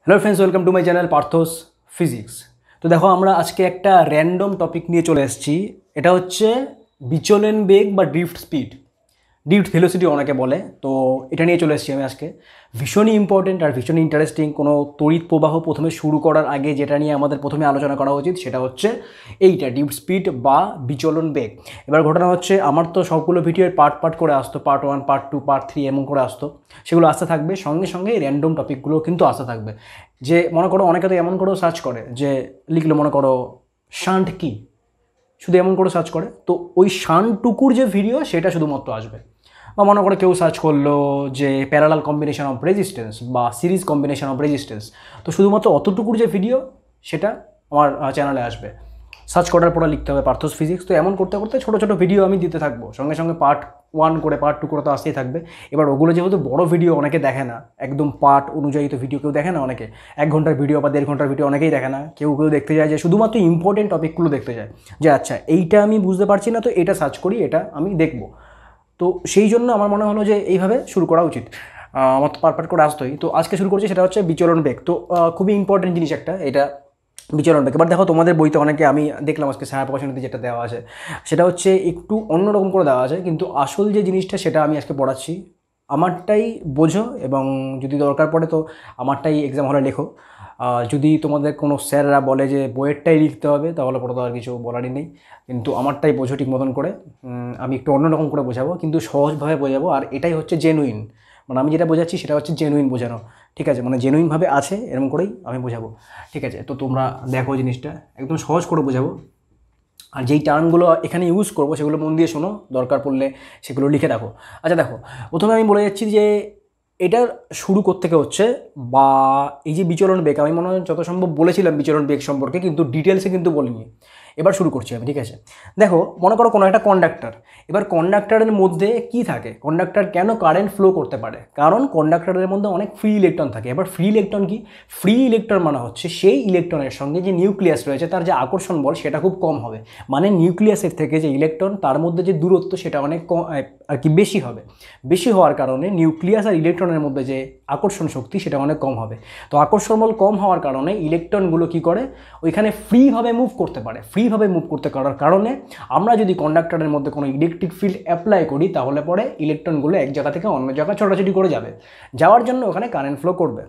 Hello friends, welcome to my channel Partha's physics. তো দেখো, আমরা আজকে একটা র্যান্ডম টপিক নিয়ে চলে এসেছি। এটা হচ্ছে বিচলন বেগ বা ড্রিফট স্পিড, ড্রিফট ভেলোসিটি অনেকে বলে। তো এটা নিয়ে চলে এসেছি আমি আজকে। ভীষণই ইম্পর্টেন্ট আর ভীষণই ইন্টারেস্টিং। কোনো তড়িৎ প্রবাহ প্রথমে শুরু করার আগে যেটা নিয়ে আমাদের প্রথমে আলোচনা করা উচিত সেটা হচ্ছে এইটা, ড্রিফট স্পিড বা বিচলন বেগ। এবার ঘটনা হচ্ছে, আমার তো সবগুলো ভিডিওর পার্ট করে আসতো, পার্ট 1, পার্ট 2, পার্ট 3 এমন করে আসতো। সেগুলো আসতে থাকবে, সঙ্গে সঙ্গে এই র্যান্ডম টপিকগুলো কিন্তু আসতে থাকবে। যে মনে করো অনেকে তো এমন করেও সার্চ করে, যে লিখলো মনে করো শান্ট কি, শুধু এমন করে সার্চ করে, তো ওই শান্টটুকুর যে ভিডিও সেটা শুধুমাত্র আসবে। বা মনে করে কেউ সার্চ করলো যে প্যারালাল কম্বিনেশন অফ রেজিস্ট্যান্স বা সিরিজ কম্বিনেশন অফ রেজিস্ট্যান্স, তো শুধুমাত্র অতটুকুর যে ভিডিও সেটা আমার চ্যানেলে আসবে। সার্চ করার পরে লিখতে হবে পার্থস ফিজিক্স। তো এমন করতে করতে ছোটো ছোটো ভিডিও আমি দিতে থাকবো, সঙ্গে সঙ্গে পার্ট 1 করে পার্ট 2 করে তো আসতেই থাকবে। এবার ওগুলো যেহেতু বড় ভিডিও অনেকে দেখে না, একদম পার্ট অনুযায়ী তো ভিডিও কেউ দেখে না, অনেকে 1 ঘন্টার ভিডিও বা 1.5 ঘন্টার ভিডিও অনেকেই দেখে না। কেউ দেখতে যায় যে শুধুমাত্র ইম্পর্টেন্ট টপিকগুলো দেখতে যায়, যে আচ্ছা এইটা আমি বুঝতে পারছি না, তো এটা সার্চ করি, এটা আমি দেখবো। তো সেই জন্য আমার মনে হলো যে এইভাবে শুরু করা উচিত। আমার তো পার্ট করে আসতোই, তো আজকে শুরু করছি। সেটা হচ্ছে বিচলন বেগ। তো খুবই ইম্পর্টেন্ট জিনিস একটা এটা, বিচলন বেগ। এবার দেখো, তোমাদের বইতে অনেকে আমি দেখলাম আজকে ছায়া প্রকাশনীতে যেটা দেওয়া আছে সেটা হচ্ছে একটু অন্যরকম করে দেওয়া আছে, কিন্তু আসল যে জিনিসটা সেটা আমি আজকে পড়াচ্ছি। আমারটাই বোঝো, এবং যদি দরকার পড়ে তো আমারটাই এক্সাম হলে লেখো। যদি তোমাদের কোনো স্যাররা বলে যে বইয়েরটাই লিখতে হবে, তাহলে পরে তো আর কিছু বলারই নেই। কিন্তু আমারটাই বোঝো ঠিক মতন করে। আমি একটু অন্যরকম করে বোঝাবো, কিন্তু সহজভাবে বোঝাবো। আর এটাই হচ্ছে জেনুইন, মানে আমি যেটা বোঝাচ্ছি সেটা হচ্ছে জেনুইন বোঝানো। ঠিক আছে, মানে জেনুইনভাবে আছে এরকম করেই আমি বোঝাবো। ঠিক আছে, তো তোমরা দেখো জিনিসটা একদম সহজ করে বোঝাবো। আর যেই টার্মগুলো এখানে ইউজ করবো সেগুলো মন দিয়ে শোনো, দরকার পড়লে সেগুলো লিখে রাখো। আচ্ছা দেখো, প্রথমে আমি বলে যাচ্ছি যে এটার শুরু কোত্থেকে হচ্ছে, বা এই যে বিচলন বেগ, আমি মনে হয় যত সম্ভব বলেছিলাম বিচলন বেগ সম্পর্কে, কিন্তু ডিটেলসে কিন্তু বলিনি। এবার শুরু করছি আমি। ঠিক আছে, দেখো মনে করো কোনো একটা কন্ডাক্টর। এবার কন্ডাক্টরের মধ্যে কি থাকে, কন্ডাক্টর কেন কারেন্ট ফ্লো করতে পারে? কারণ কন্ডাক্টরের মধ্যে অনেক ফ্রি ইলেকট্রন থাকে। এবার ফ্রি ইলেকট্রন কি? ফ্রি ইলেকট্রন মানে হচ্ছে সেই ইলেকট্রনের সঙ্গে যে নিউক্লিয়াস রয়েছে তার যে আকর্ষণ বল সেটা খুব কম হবে। মানে নিউক্লিয়াসের থেকে যে ইলেকট্রন, তার মধ্যে যে দূরত্ব সেটা অনেক কম আর কি, বেশি হবে। বেশি হওয়ার কারণে নিউক্লিয়াস আর ইলেকট্রনের মধ্যে যে আকর্ষণ শক্তি সেটা অনেক কম হবে। তো আকর্ষণ বল কম হওয়ার কারণে ইলেকট্রনগুলো কি করে, ওইখানে ফ্রিভাবে মুভ করতে পারে। ফ্রিভাবে মুভ করতে পারার কারণে আমরা যদি কন্ডাক্টরের মধ্যে কোনো ইলেকট্রিক ফিল্ড অ্যাপ্লাই করি, তাহলে পরে ইলেকট্রনগুলো এক জায়গা থেকে অন্য জায়গায় ছোটাছুটি করে যাবে, যাওয়ার জন্য ওখানে কারেন্ট ফ্লো করবে।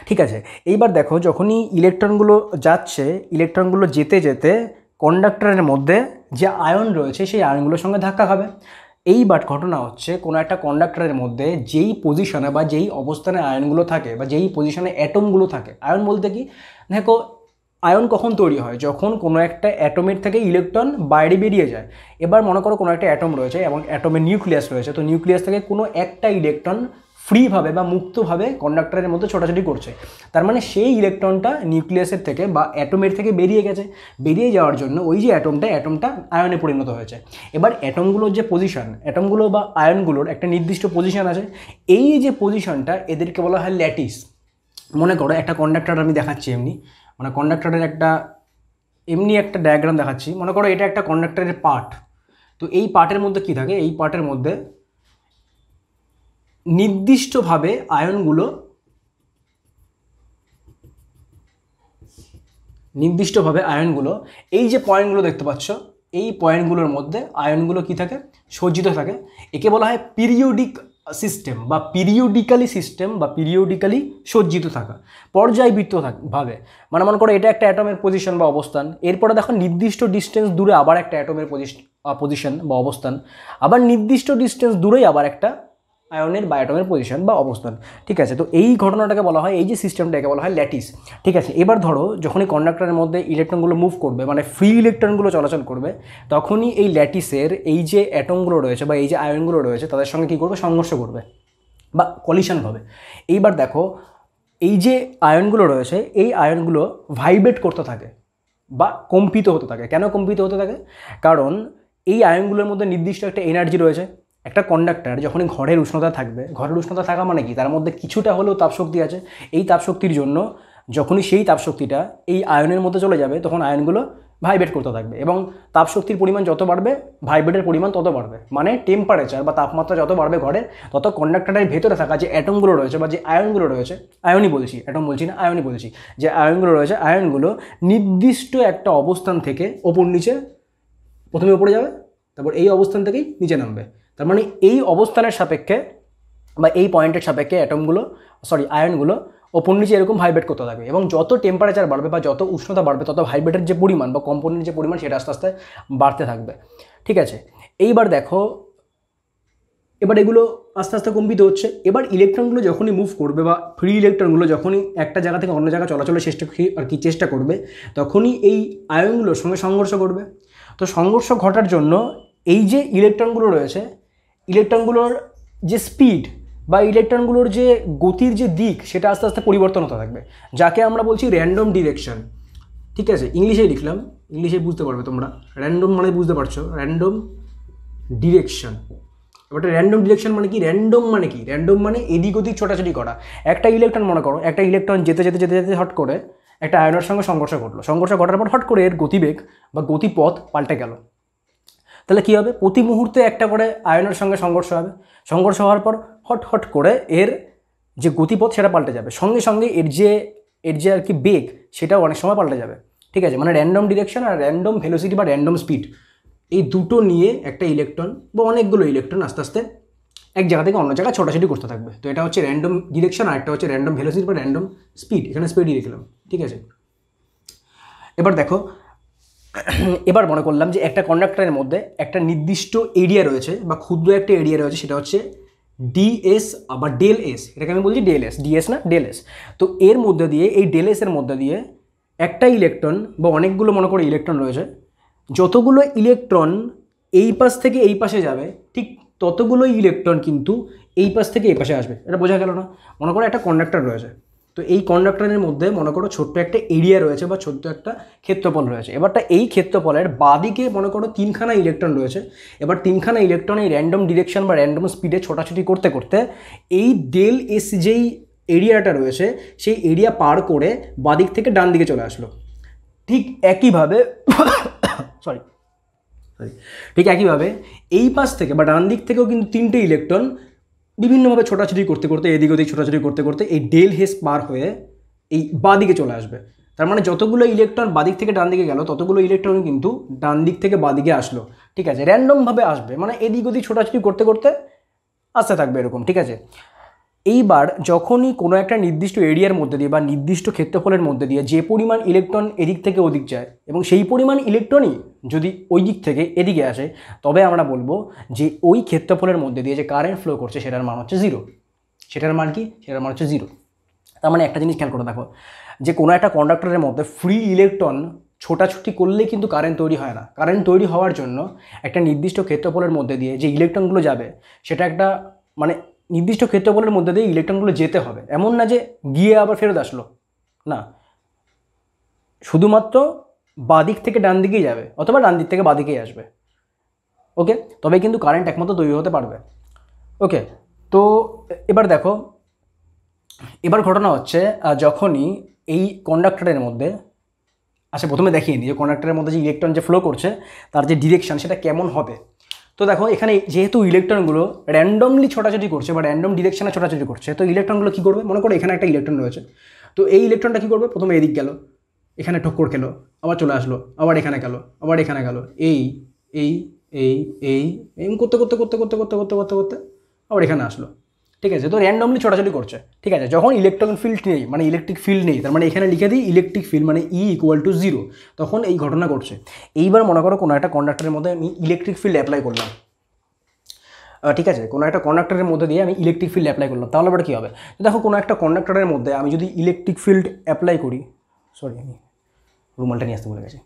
ঠিক আছে, এইবার দেখো, যখনই ইলেকট্রনগুলো যাচ্ছে, ইলেকট্রনগুলো যেতে যেতে কন্ডাক্টরের মধ্যে যে আয়ন রয়েছে সেই আয়নগুলোর সঙ্গে ধাক্কা খাবে। এইবার ঘটনা হচ্ছে, কোনো একটা কন্ডাক্টরের মধ্যে যেই পজিশনে বা যেই অবস্থানে আয়নগুলো থাকে, বা যেই পজিশনে অ্যাটমগুলো থাকে, আয়ন বলতে কি, দেখো আয়ন কখন তৈরি হয়, যখন কোনো একটা অ্যাটমের থেকে ইলেকট্রন বাইরে বেরিয়ে যায়। এবার মনে করো কোনো একটা অ্যাটম রয়েছে এবং অ্যাটমের নিউক্লিয়াস রয়েছে, তো নিউক্লিয়াস থেকে কোনো একটা ইলেকট্রন ফ্রিভাবে বা মুক্তভাবে কন্ডাক্টরের মধ্যে ছোটাছুটি করছে। তার মানে সেই ইলেকট্রনটা নিউক্লিয়াসের থেকে বা অ্যাটমের থেকে বেরিয়ে গেছে। বেরিয়ে যাওয়ার জন্য ওই যে অ্যাটমটা আয়নে পরিণত হয়েছে। এবার অ্যাটমগুলোর যে পজিশন, অ্যাটমগুলো বা আয়নগুলোর একটা নির্দিষ্ট পজিশন আছে। এই যে পজিশনটা, এদেরকে বলা হয় ল্যাটিস। মনে করো একটা কন্ডাক্টর আমি দেখাচ্ছি এমনি, মানে কন্ডাক্টরের একটা এমনি একটা ডায়াগ্রাম দেখাচ্ছি। মনে করো এটা একটা কন্ডাক্টরের পার্ট। তো এই পার্টের মধ্যে কি থাকে, এই পার্টের মধ্যে নির্দিষ্টভাবে আয়নগুলো এই যে পয়েন্টগুলো দেখতে পাচ্ছ, এই পয়েন্টগুলোর মধ্যে আয়নগুলো কি থাকে, সজ্জিত থাকে। একে বলা হয় পিরিয়ডিক সিস্টেম বা পিরিয়ডিক্যালি সজ্জিত থাকা, পর্যায়বৃত্ত ভাবে। মানে মনে করো এটা একটা অ্যাটমের পজিশন বা অবস্থান, এরপরে দেখো নির্দিষ্ট ডিস্টেন্স দূরে আবার একটা অ্যাটমের পজিশন বা অবস্থান, আবার নির্দিষ্ট ডিস্টেন্স দূরেই আবার একটা আয়নের বা অ্যাটমের পজিশন বা অবস্থান। ঠিক আছে, তো এই ঘটনাটাকে বলা হয়, এই যে সিস্টেমটাকে বলা হয় ল্যাটিস। ঠিক আছে, এবার ধরো যখনই কন্ডাক্টরের মধ্যে ইলেকট্রনগুলো মুভ করবে, মানে ফ্রি ইলেকট্রনগুলো চলাচল করবে, তখনই এই ল্যাটিসের এই যে অ্যাটমগুলো রয়েছে বা এই যে আয়নগুলো রয়েছে তাদের সঙ্গে কী করবে, সংঘর্ষ করবে বা কলিশন হবে। এইবার দেখো, এই যে আয়নগুলো রয়েছে এই আয়নগুলো ভাইব্রেট করতে থাকে বা কম্পিত হতে থাকে। কেন কম্পিত হতে থাকে? কারণ এই আয়নগুলোর মধ্যে নির্দিষ্ট একটা এনার্জি রয়েছে। একটা কন্ডাক্টর যখনই ঘরের উষ্ণতা থাকবে, ঘরের উষ্ণতা থাকা মানে কি, তার মধ্যে কিছুটা হলেও তাপশক্তি আছে। এই তাপশক্তির জন্য যখনই সেই তাপশক্তিটা এই আয়নের মধ্যে চলে যাবে, তখন আয়নগুলো ভাইব্রেট করতে থাকবে এবং তাপশক্তির পরিমাণ যত বাড়বে ভাইব্রেটের পরিমাণ তত বাড়বে। মানে টেম্পারেচার বা তাপমাত্রা যত বাড়বে ঘরে, তত কন্ডাক্টরের ভেতরে থাকা যে অ্যাটমগুলো রয়েছে বা যে আয়নগুলো রয়েছে, আয়নই বলছি, অ্যাটম বলছি না, আয়নই বলছি, যে আয়নগুলো রয়েছে, আয়নগুলো নির্দিষ্ট একটা অবস্থান থেকে ওপর নিচে, প্রথমে উপরে যাবে, তারপর এই অবস্থান থেকেই নিচে নামবে। তার মানে এই অবস্থানের সাপেক্ষে বা এই পয়েন্টের সাপেক্ষে আয়নগুলো ওপর নিচে এরকম ভাইব্রেট করতে থাকবে এবং যত টেম্পারেচার বাড়বে বা যত উষ্ণতা বাড়বে তত ভাইব্রেটের যে পরিমাণ বা কম্পনের যে পরিমাণ সেটা আস্তে আস্তে বাড়তে থাকবে। ঠিক আছে, এইবার দেখো, এবার এগুলো আস্তে আস্তে কম্পিত হচ্ছে। এবার ইলেকট্রনগুলো যখনই মুভ করবে বা ফ্রি ইলেকট্রনগুলো যখনই একটা জায়গা থেকে অন্য জায়গায় চলাচলের চেষ্টা করবে, তখনই এই আয়নগুলোর সঙ্গে সংঘর্ষ করবে। তো সংঘর্ষ ঘটার জন্য এই যে ইলেকট্রনগুলো রয়েছে, ইলেকট্রনগুলোর যে স্পিড বা ইলেকট্রনগুলোর যে গতির যে দিক সেটা আস্তে আস্তে পরিবর্তন হতে থাকবে, যাকে আমরা বলছি র্যান্ডম ডিরেকশন। ঠিক আছে, ইংলিশেই লিখলাম, ইংলিশে বুঝতে পারবে তোমরা। র্যান্ডম মানে বুঝতে পারছো, র্যান্ডম ডিরেকশন। এবার র্যান্ডম ডিরেকশন মানে কি? র্যান্ডম মানে কি? র্যান্ডম মানে এদিক ওদিক ছোটাছুটি করা। একটা ইলেকট্রন মনে করো, একটা ইলেকট্রন যেতে যেতে যেতে যেতে হট করে একটা আয়নের সঙ্গে সংঘর্ষ ঘটলো। সংঘর্ষ ঘটার পর হট করে এর গতিবেগ বা গতিপথ পাল্টে গেল। তাহলে কী হবে? প্রতি মুহূর্তে একটা করে আয়নের সঙ্গে সংঘর্ষ হবে। সংঘর্ষ হওয়ার পর হট হট করে এর যে গতিপথ সেটা পাল্টে যাবে, সঙ্গে সঙ্গে এর যে আর কি বেগ সেটাও অনেক সময় পাল্টে যাবে। ঠিক আছে, মানে র্যান্ডম ডিরেকশন আর র্যান্ডম ভেলোসিটি বা র্যান্ডম স্পিড, এই দুটো নিয়ে একটা ইলেকট্রন বা অনেকগুলো ইলেকট্রন আস্তে আস্তে এক জায়গা থেকে অন্য জায়গায় ছোটাছুটি করতে থাকবে। তো এটা হচ্ছে র্যান্ডম ডিরেকশন, আর একটা হচ্ছে র্যান্ডম ভেলোসিটি বা র্যান্ডম স্পিড। এখানে স্পিডই লিখলাম। ঠিক আছে, এবার দেখো, এবার মনে করলাম যে একটা কন্ডাক্টরের মধ্যে একটা নির্দিষ্ট এরিয়া রয়েছে বা ক্ষুদ্র একটা এরিয়া রয়েছে, সেটা হচ্ছে ডিএস বা ডেল এস। এটাকে আমি বলছি ডেল এস, ডিএস না ডেল এস। তো এর মধ্যে দিয়ে, এই ডেল এসের মধ্যে দিয়ে একটা ইলেকট্রন বা অনেকগুলো মনে করে ইলেকট্রন রয়েছে, যতগুলো ইলেকট্রন এই পাশ থেকে এই পাশে যাবে ঠিক ততগুলোই ইলেকট্রন কিন্তু এই পাশ থেকে এই পাশে আসবে। এটা বোঝা গেল না? মনে করো একটা কন্ডাক্টর রয়েছে, তো এই কন্ডাক্টরের মধ্যে মনে করো ছোট্ট একটা এরিয়া রয়েছে বা ছোট্ট একটা ক্ষেত্রফল রয়েছে। এবারটা এই ক্ষেত্রফলের বাঁদিকে মনে করো তিনখানা ইলেকট্রন রয়েছে। এবার তিনখানা ইলেকট্রন এই র্যান্ডম ডিরেকশন বা র্যান্ডম স্পিডে ছোটাছুটি করতে করতে এই ডেল এস যেই এরিয়াটা রয়েছে সেই এরিয়া পার করে বাঁদিক থেকে ডান দিকে চলে আসলো। ঠিক একইভাবে ঠিক একইভাবে এই পাশ থেকে বা ডান দিক থেকেও কিন্তু তিনটে ইলেকট্রন বিভিন্নভাবে ছোটাছুটি করতে করতে, এদিক ওদিক ছোটাছুটি করতে করতে এই ডেল হেস পার হয়ে এই বাঁদিকে চলে আসবে। তার মানে যতগুলো ইলেকট্রন বাঁদিক থেকে ডান দিকে গেল ততগুলো ইলেকট্রন কিন্তু ডান দিক থেকে বাঁদিকে আসলো। ঠিক আছে, র্যান্ডমভাবে আসবে, মানে এদিক ওদিক ছোটাছুটি করতে করতে আসতে থাকবে এরকম। ঠিক আছে, এইবার যখনই কোনো একটা নির্দিষ্ট এরিয়ার মধ্যে দিয়ে বা নির্দিষ্ট ক্ষেত্রফলের মধ্যে দিয়ে যে পরিমাণ ইলেকট্রন এদিক থেকে ওদিক যায় এবং সেই পরিমাণ ইলেকট্রনই যদি ওই দিক থেকে এদিকে আসে, তবে আমরা বলবো যে ওই ক্ষেত্রফলের মধ্যে দিয়ে যে কারেন্ট ফ্লো করছে সেটার মান হচ্ছে জিরো। সেটার মান কি? সেটার মান হচ্ছে জিরো। তার মানে একটা জিনিস খেয়াল করে দেখো, যে কোনো একটা কন্ডাক্টরের মধ্যে ফ্রি ইলেকট্রন ছোটাছুটি করলেই কিন্তু কারেন্ট তৈরি হয় না। কারেন্ট তৈরি হওয়ার জন্য একটা নির্দিষ্ট ক্ষেত্রফলের মধ্যে দিয়ে যে ইলেকট্রনগুলো যাবে সেটা একটা মানে নির্দিষ্ট ক্ষেত্রফলের মধ্যে দিয়ে ইলেকট্রনগুলো যেতে হবে। এমন না যে গিয়ে আবার ফেরত আসলো, না, শুধুমাত্র বাঁদিক থেকে ডান দিকেই যাবে অথবা ডান দিক থেকে বাঁদিকেই আসবে। ওকে, তবে কিন্তু কারেন্ট একমাত্র তৈরি হতে পারবে। ওকে, তো এবার দেখো, এবার ঘটনা হচ্ছে যখনই এই কন্ডাক্টরের মধ্যে, আচ্ছা প্রথমে দেখিয়ে নিই যে কন্ডাক্টরের মধ্যে যে ইলেকট্রন যে ফ্লো করছে তার যে ডিরেকশন সেটা কেমন হবে। তো দেখো, এখানে যেহেতু ইলেকট্রনগুলো র্যান্ডমলি ছোটাছুটি করছে বা র্যান্ডম ডিরেকশনে ছোটাছুটি করছে, তো ইলেকট্রনগুলো কী করবে? মনে করো এখানে একটা ইলেকট্রন রয়েছে, তো এই ইলেকট্রনটা কী করবে? প্রথমে এদিক গেল, এখানে ঠক্কর খেলো, আবার চলে আসলো, আবার এখানে গেল, আবার এখানে গেল, এই এই এই এই এই করতে করতে করতে করতে করতে করতে করতে করতে আবার এখানে আসলো। ঠিক আছে, তো র্যান্ডমলি ছোটাছুটি করছে। ঠিক আছে, যখন ইলেকট্রন ফিল্ড নেই, মানে ইলেকট্রিক ফিল্ড নেই, তার মানে এখানে লিখে দিই ইলেকট্রিক ফিল্ড মানে ই ইকুয়াল টু জিরো, তখন এই ঘটনা ঘটছে। এইবার মনে করো কোনো একটা কন্ডাক্টরের মধ্যে আমি ইলেকট্রিক ফিল্ড অ্যাপ্লাই করলাম। ঠিক আছে, কোনো একটা কন্ডাক্টরের মধ্যে দিয়ে আমি ইলেকট্রিক ফিল্ড অ্যাপ্লাই করলাম, তাহলে আবার কী হবে? দেখো, কোনো একটা কন্ডাক্টরের মধ্যে আমি যদি ইলেকট্রিক ফিল্ড অ্যাপ্লাই করি, সরি আমি রুমালটা নিয়ে আসতে ভুলে গেছি।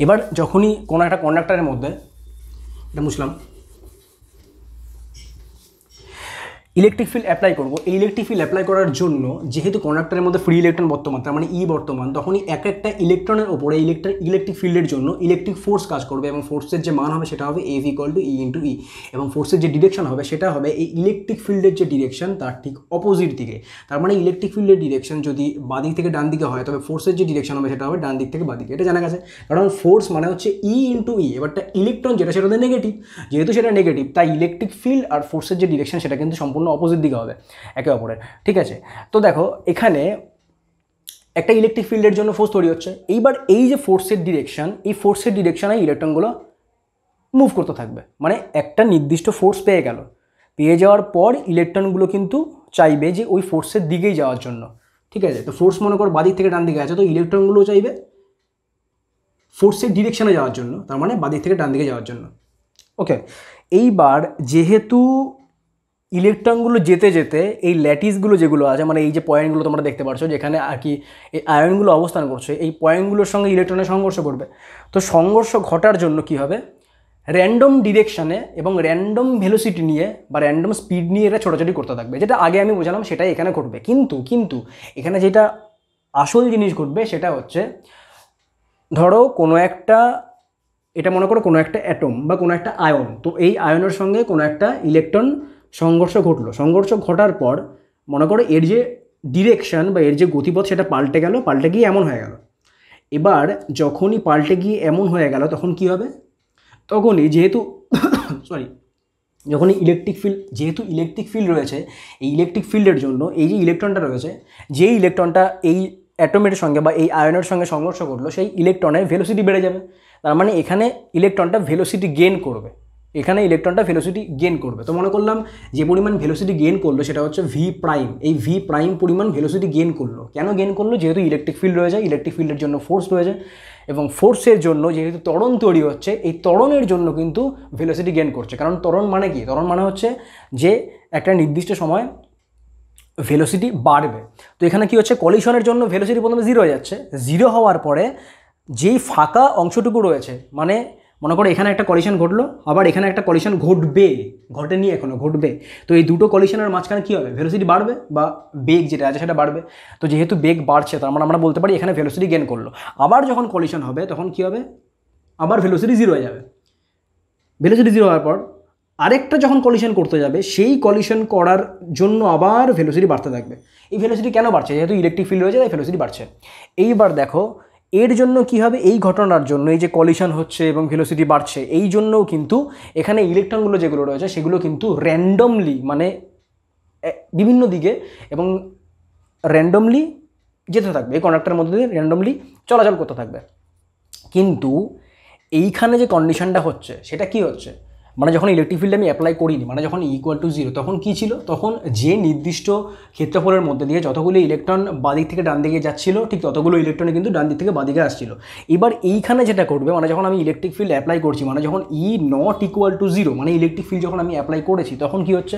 এবার যখনই কোনো একটা কন্ডাক্টরের মধ্যে, এটা মুছলাম, ইলেকট্রিক ফিল্ড অ্যাপ্লাই করব, এই ইলেকট্রিক ফিল্ড অ্যাপ্লাই করার জন্য যেহেতু কন্ডাক্টরের মধ্যে ফ্রি ইলেকট্রন বর্তমান, তার মানে ই বর্তমান, তখনই এক একটা ইলেকট্রনের ওপরে ইলেকট্রিক ফিল্ডের জন্য ইলেকট্রিক ফোর্স কাজ করবে এবং ফোর্সের যে মান হবে সেটা হবে F = E × E এবং ফোর্সের যে ডিরেকশন হবে সেটা হবে এই ইলেকট্রিক ফিল্ডের যে ডিরেকশন তার ঠিক অপোজিট দিকে। তার মানে ইলেকট্রিক ফিল্ডের ডিরেকশন যদি বাঁ দিক থেকে ডান দিকে হয় তবে ফোর্সের যে ডিরেকশন হবে সেটা হবে ডান দিক থেকে বাঁ দিকে। এটা জানা গেছে, কারণ ফোর্স মানে হচ্ছে E × E। এবারটা ইলেকট্রন যেটা সেটা নেগেটিভ, যেহেতু সেটা নেগেটিভ তাই ইলেকট্রিক ফিল্ড আর ফোর্সের যে ডিরেকশন সেটা কিন্তু সম্পূর্ণ অপোজিট দিকে হবে একে অপরের। ঠিক আছে, তো দেখো এখানে একটা ইলেকট্রিক ফিল্ডের জন্য ফোর্স তৈরি হচ্ছে। এইবার এই যে ফোর্সের ডিরেকশন, এই ফোর্সের ডিরেকশনে ইলেকট্রনগুলো মুভ করতে থাকবে, মানে একটা নির্দিষ্ট ফোর্স পেয়ে যাওয়ার পর ইলেকট্রনগুলো কিন্তু চাইবে যে ওই ফোর্সের দিকেই যাওয়ার জন্য। ঠিক আছে, তো ফোর্স মনে করো বাদিক থেকে ডান দিকে আছে, তো ইলেকট্রনগুলো চাইবে ফোর্সের ডিরেকশনে যাওয়ার জন্য, তার মানে বাদিক থেকে ডান দিকে যাওয়ার জন্য। ওকে, এইবার যেহেতু ইলেকট্রনগুলো যেতে যেতে এই ল্যাটিসগুলো যেগুলো আছে, মানে এই যে পয়েন্টগুলো তোমরা দেখতে পাচ্ছ যেখানে আর কি এই আয়নগুলো অবস্থান করছে, এই পয়েন্টগুলোর সঙ্গে ইলেকট্রনের সংঘর্ষ করবে। তো সংঘর্ষ ঘটার জন্য কি হবে, র্যান্ডম ডিরেকশানে এবং র্যান্ডম ভেলোসিটি নিয়ে বা র্যান্ডম স্পিড নিয়ে এটা ছোটাছুটি করতে থাকবে, যেটা আগে আমি বোঝালাম সেটাই এখানে ঘটবে। কিন্তু এখানে যেটা আসল জিনিস ঘটবে সেটা হচ্ছে, ধরো কোনো একটা, এটা মনে করো কোনো একটা অ্যাটম বা কোনো একটা আয়ন, তো এই আয়নের সঙ্গে কোনো একটা ইলেকট্রন সংঘর্ষ ঘটলো। সংঘর্ষ ঘটার পর মনে করো এর যে ডিরেকশন বা এর যে গতিপথ সেটা পাল্টে গিয়ে এমন হয়ে গেল। এবার যখনই পাল্টে গিয়ে এমন হয়ে গেল তখন কি হবে, তখনই যেহেতু যখনই ইলেকট্রিক ফিল্ড রয়েছে, এই ইলেকট্রিক ফিল্ডের জন্য এই যে ইলেকট্রনটা রয়েছে, যেই ইলেকট্রনটা এই অ্যাটমের সঙ্গে বা এই আয়নের সঙ্গে সংঘর্ষ করলো, সেই ইলেকট্রনের ভেলোসিটি বেড়ে যাবে। তার মানে এখানে ইলেকট্রনটা ভেলোসিটি গেইন করবে, তো মনে করলাম যে পরিমাণ ভেলোসিটি গেইন করলো সেটা হচ্ছে ভি প্রাইম। এই ভি প্রাইম পরিমাণ ভেলোসিটি গেইন করলো। কেন গেইন করলো, যেহেতু ইলেকট্রিক ফিল্ড রয়েছে, ইলেকট্রিক ফিল্ডের জন্য ফোর্স রয়েছে এবং ফোর্সের জন্য যেহেতু ত্বরণ তৈরি হচ্ছে, এই ত্বরণের জন্য কিন্তু ভেলোসিটি গেইন করছে। কারণ ত্বরণ মানে কি, ত্বরণ মানে হচ্ছে যে একটা নির্দিষ্ট সময় ভেলোসিটি বাড়বে। তো এখানে কি হচ্ছে, কলিশনের জন্য ভেলোসিটি প্রথমে 0 হয়ে যাচ্ছে। 0 হওয়ার পরে যেই ফাঁকা অংশটুকু রয়েছে, মানে মনে করো এখানে একটা কলিশন ঘটলো, আবার এখানে একটা কলিশন ঘটেনি এখনো, ঘটবে। তো এই দুটো কলিশনের মাঝখানে কী হবে, ভেলোসিটি বাড়বে বা বেগ যেটা আছে সেটা বাড়বে। তো যেহেতু বেগ বাড়ছে তার মানে আমরা বলতে পারি এখানে ভেলোসিটি গেইন করলো। আবার যখন কলিশন হবে তখন কী হবে, আবার ভেলোসিটি 0 হয়ে যাবে। ভেলোসিটি 0 হওয়ার পর আরেকটা যখন কলিশন করতে যাবে, সেই কলিশন করার জন্য আবার ভেলোসিটি বাড়তে থাকবে। এই ভেলোসিটি কেন বাড়ছে, যেহেতু ইলেকট্রিক ফিল্ড রয়েছে তাই ভেলোসিটি বাড়ছে। এইবার দেখো এর জন্য কি হবে, এই ঘটনার জন্য এই যে কলিশন হচ্ছে এবং ভেলোসিটি বাড়ছে, এই জন্যও কিন্তু এখানে ইলেকট্রনগুলো যেগুলো রয়েছে সেগুলো কিন্তু র্যান্ডমলি, মানে বিভিন্ন দিকে এবং র্যান্ডমলি যেতে থাকবে, এই কন্ডাক্টরের মধ্যে দিয়ে র্যান্ডমলি চলাচল করতে থাকবে। কিন্তু এইখানে যে কন্ডিশনটা হচ্ছে সেটা কি হচ্ছে, মানে যখন ইলেকট্রিক ফিল্ড আমি অ্যাপ্লাই করিনি, মানে যখন =0, তখন কি ছিল, তখন যে নির্দিষ্ট ক্ষেত্রফলের মধ্যে দিয়ে যতগুলো ইলেকট্রন বাদিক থেকে ডান দিকে যাচ্ছিল, ঠিক ততগুলো ইলেকট্রনে কিন্তু ডান দিক থেকে বাদিকে আসছিল। এবার এইখানে যেটা করবে, মানে যখন আমি ইলেকট্রিক ফিল্ড অ্যাপ্লাই করছি, মানে যখন E⁻0, মানে ইলেকট্রিক ফিল্ড যখন আমি অ্যাপ্লাই করেছি, তখন কি হচ্ছে,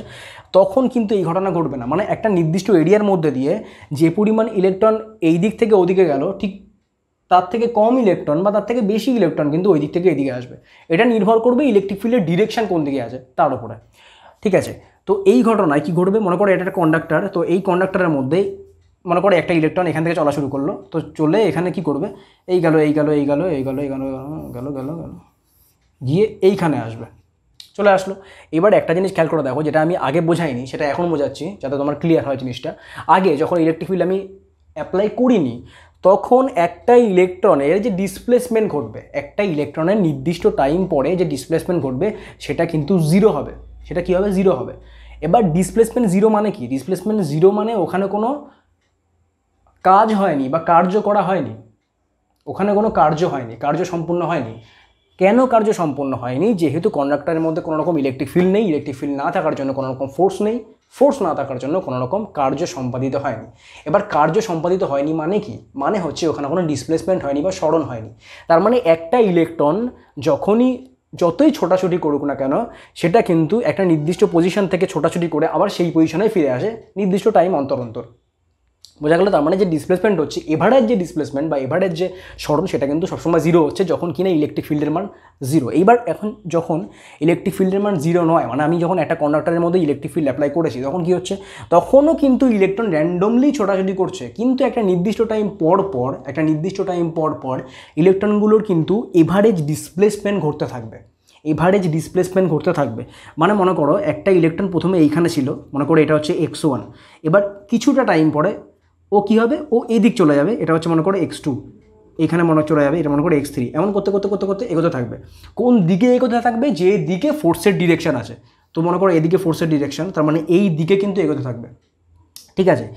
তখন কিন্তু এই ঘটনা ঘটবে না। মানে একটা নির্দিষ্ট এরিয়ার মধ্যে দিয়ে যে পরিমাণ ইলেকট্রন এই দিক থেকে ওদিকে গেল, ঠিক তার থেকে কম ইলেকট্রন বা তার থেকে বেশি ইলেকট্রন কিন্তু ওই দিক থেকে এদিকে আসবে। এটা নির্ভর করবে ইলেকট্রিক ফিল্ডের ডিরেকশন কোন দিকে আছে তার উপরে। ঠিক আছে, তো এই ঘটনায় কি ঘটবে, মনে করো এটা একটা কন্ডাক্টর, তো এই কন্ডাক্টরের মধ্যে মনে করো একটা ইলেকট্রন এখান থেকে চলা শুরু করলো, তো চলে এখানে কি করবে, এই গেল গিয়ে এইখানে আসবে, চলে আসলো। এবার একটা জিনিস খেয়াল করে দেখো, যেটা আমি আগে বোঝাইনি সেটা এখন বোঝাচ্ছি যাতে তোমার ক্লিয়ার হয় জিনিসটা। আগে যখন ইলেকট্রিক ফিল্ড আমি অ্যাপ্লাই করিনি তখন একটা ইলেকট্রনের যে ডিসপ্লেসমেন্ট ঘটবে, একটা ইলেকট্রনের নির্দিষ্ট টাইম পরে যে ডিসপ্লেসমেন্ট ঘটবে সেটা কিন্তু 0 হবে। সেটা কী হবে, 0 হবে। এবার ডিসপ্লেসমেন্ট 0 মানে কি, ডিসপ্লেসমেন্ট 0 মানে ওখানে কোনো কাজ হয়নি বা কার্য করা হয়নি, ওখানে কোনো কার্য হয়নি, কার্য সম্পূর্ণ হয়নি। কেন কার্য সম্পন্ন হয়নি, যেহেতু কন্ডাক্টরের মধ্যে কোনো রকম ইলেকট্রিক ফিল্ড নেই, ইলেকট্রিক ফিল্ড না থাকার জন্য কোনো রকম ফোর্স নেই, ফোর্স না থাকার জন্য কোনো রকম কার্য সম্পাদিত হয়নি। এবার কার্য সম্পাদিত হয়নি মানে কি, মানে হচ্ছে ওখানে কোনো ডিসপ্লেসমেন্ট হয়নি বা সরণ হয়নি। তার মানে একটা ইলেকট্রন যতই ছোটাছুটি করুক না কেন, সেটা কিন্তু একটা নির্দিষ্ট পজিশন থেকে ছোটাছুটি করে আবার সেই পজিশনে ফিরে আসে নির্দিষ্ট টাইম অন্তর অন্তর। বোঝা গেল? তার মানে যে ডিসপ্লেসমেন্ট হচ্ছে, এভারেজ যে ডিসপ্লেসমেন্ট বা এভারেজ যে সরণ, সেটা কিন্তু সবসময় জিরো হচ্ছে যখন কিনা ইলেকট্রিক ফিল্ডের মান জিরো। এইবার এখন যখন ইলেকট্রিক ফিল্ডের মান জিরো নয়, মানে আমি যখন একটা কন্ডাক্টরের মধ্যে ইলেকট্রিক ফিল্ড অ্যাপ্লাই করেছি, তখন কী হচ্ছে, তখনও কিন্তু ইলেকট্রন র্যান্ডমলি ছোটাছুটি করছে, কিন্তু একটা নির্দিষ্ট টাইম পর পর ইলেকট্রনগুলোর কিন্তু এভারেজ ডিসপ্লেসমেন্ট ঘটতে থাকবে। মানে মনে করো একটা ইলেকট্রন প্রথমে এইখানে ছিল, মনে করো এটা হচ্ছে x1, এবার কিছুটা টাইম পরে ও কী হবে, ও এই দিক চলে যাবে, এটা হচ্ছে মনে করো x2, এখানে মনে চলে যাবে, এটা মনে করো x3, এমন করতে করতে করতে করতে এগোতে থাকবে। কোন দিকে এগোতে থাকবে? যে দিকে ফোর্সের ডিরেকশন আছে। তো মনে করো এদিকে ফোর্সের ডিরেকশন, তার মানে এই দিকে কিন্তু এগোতে থাকবে, ঠিক আছে।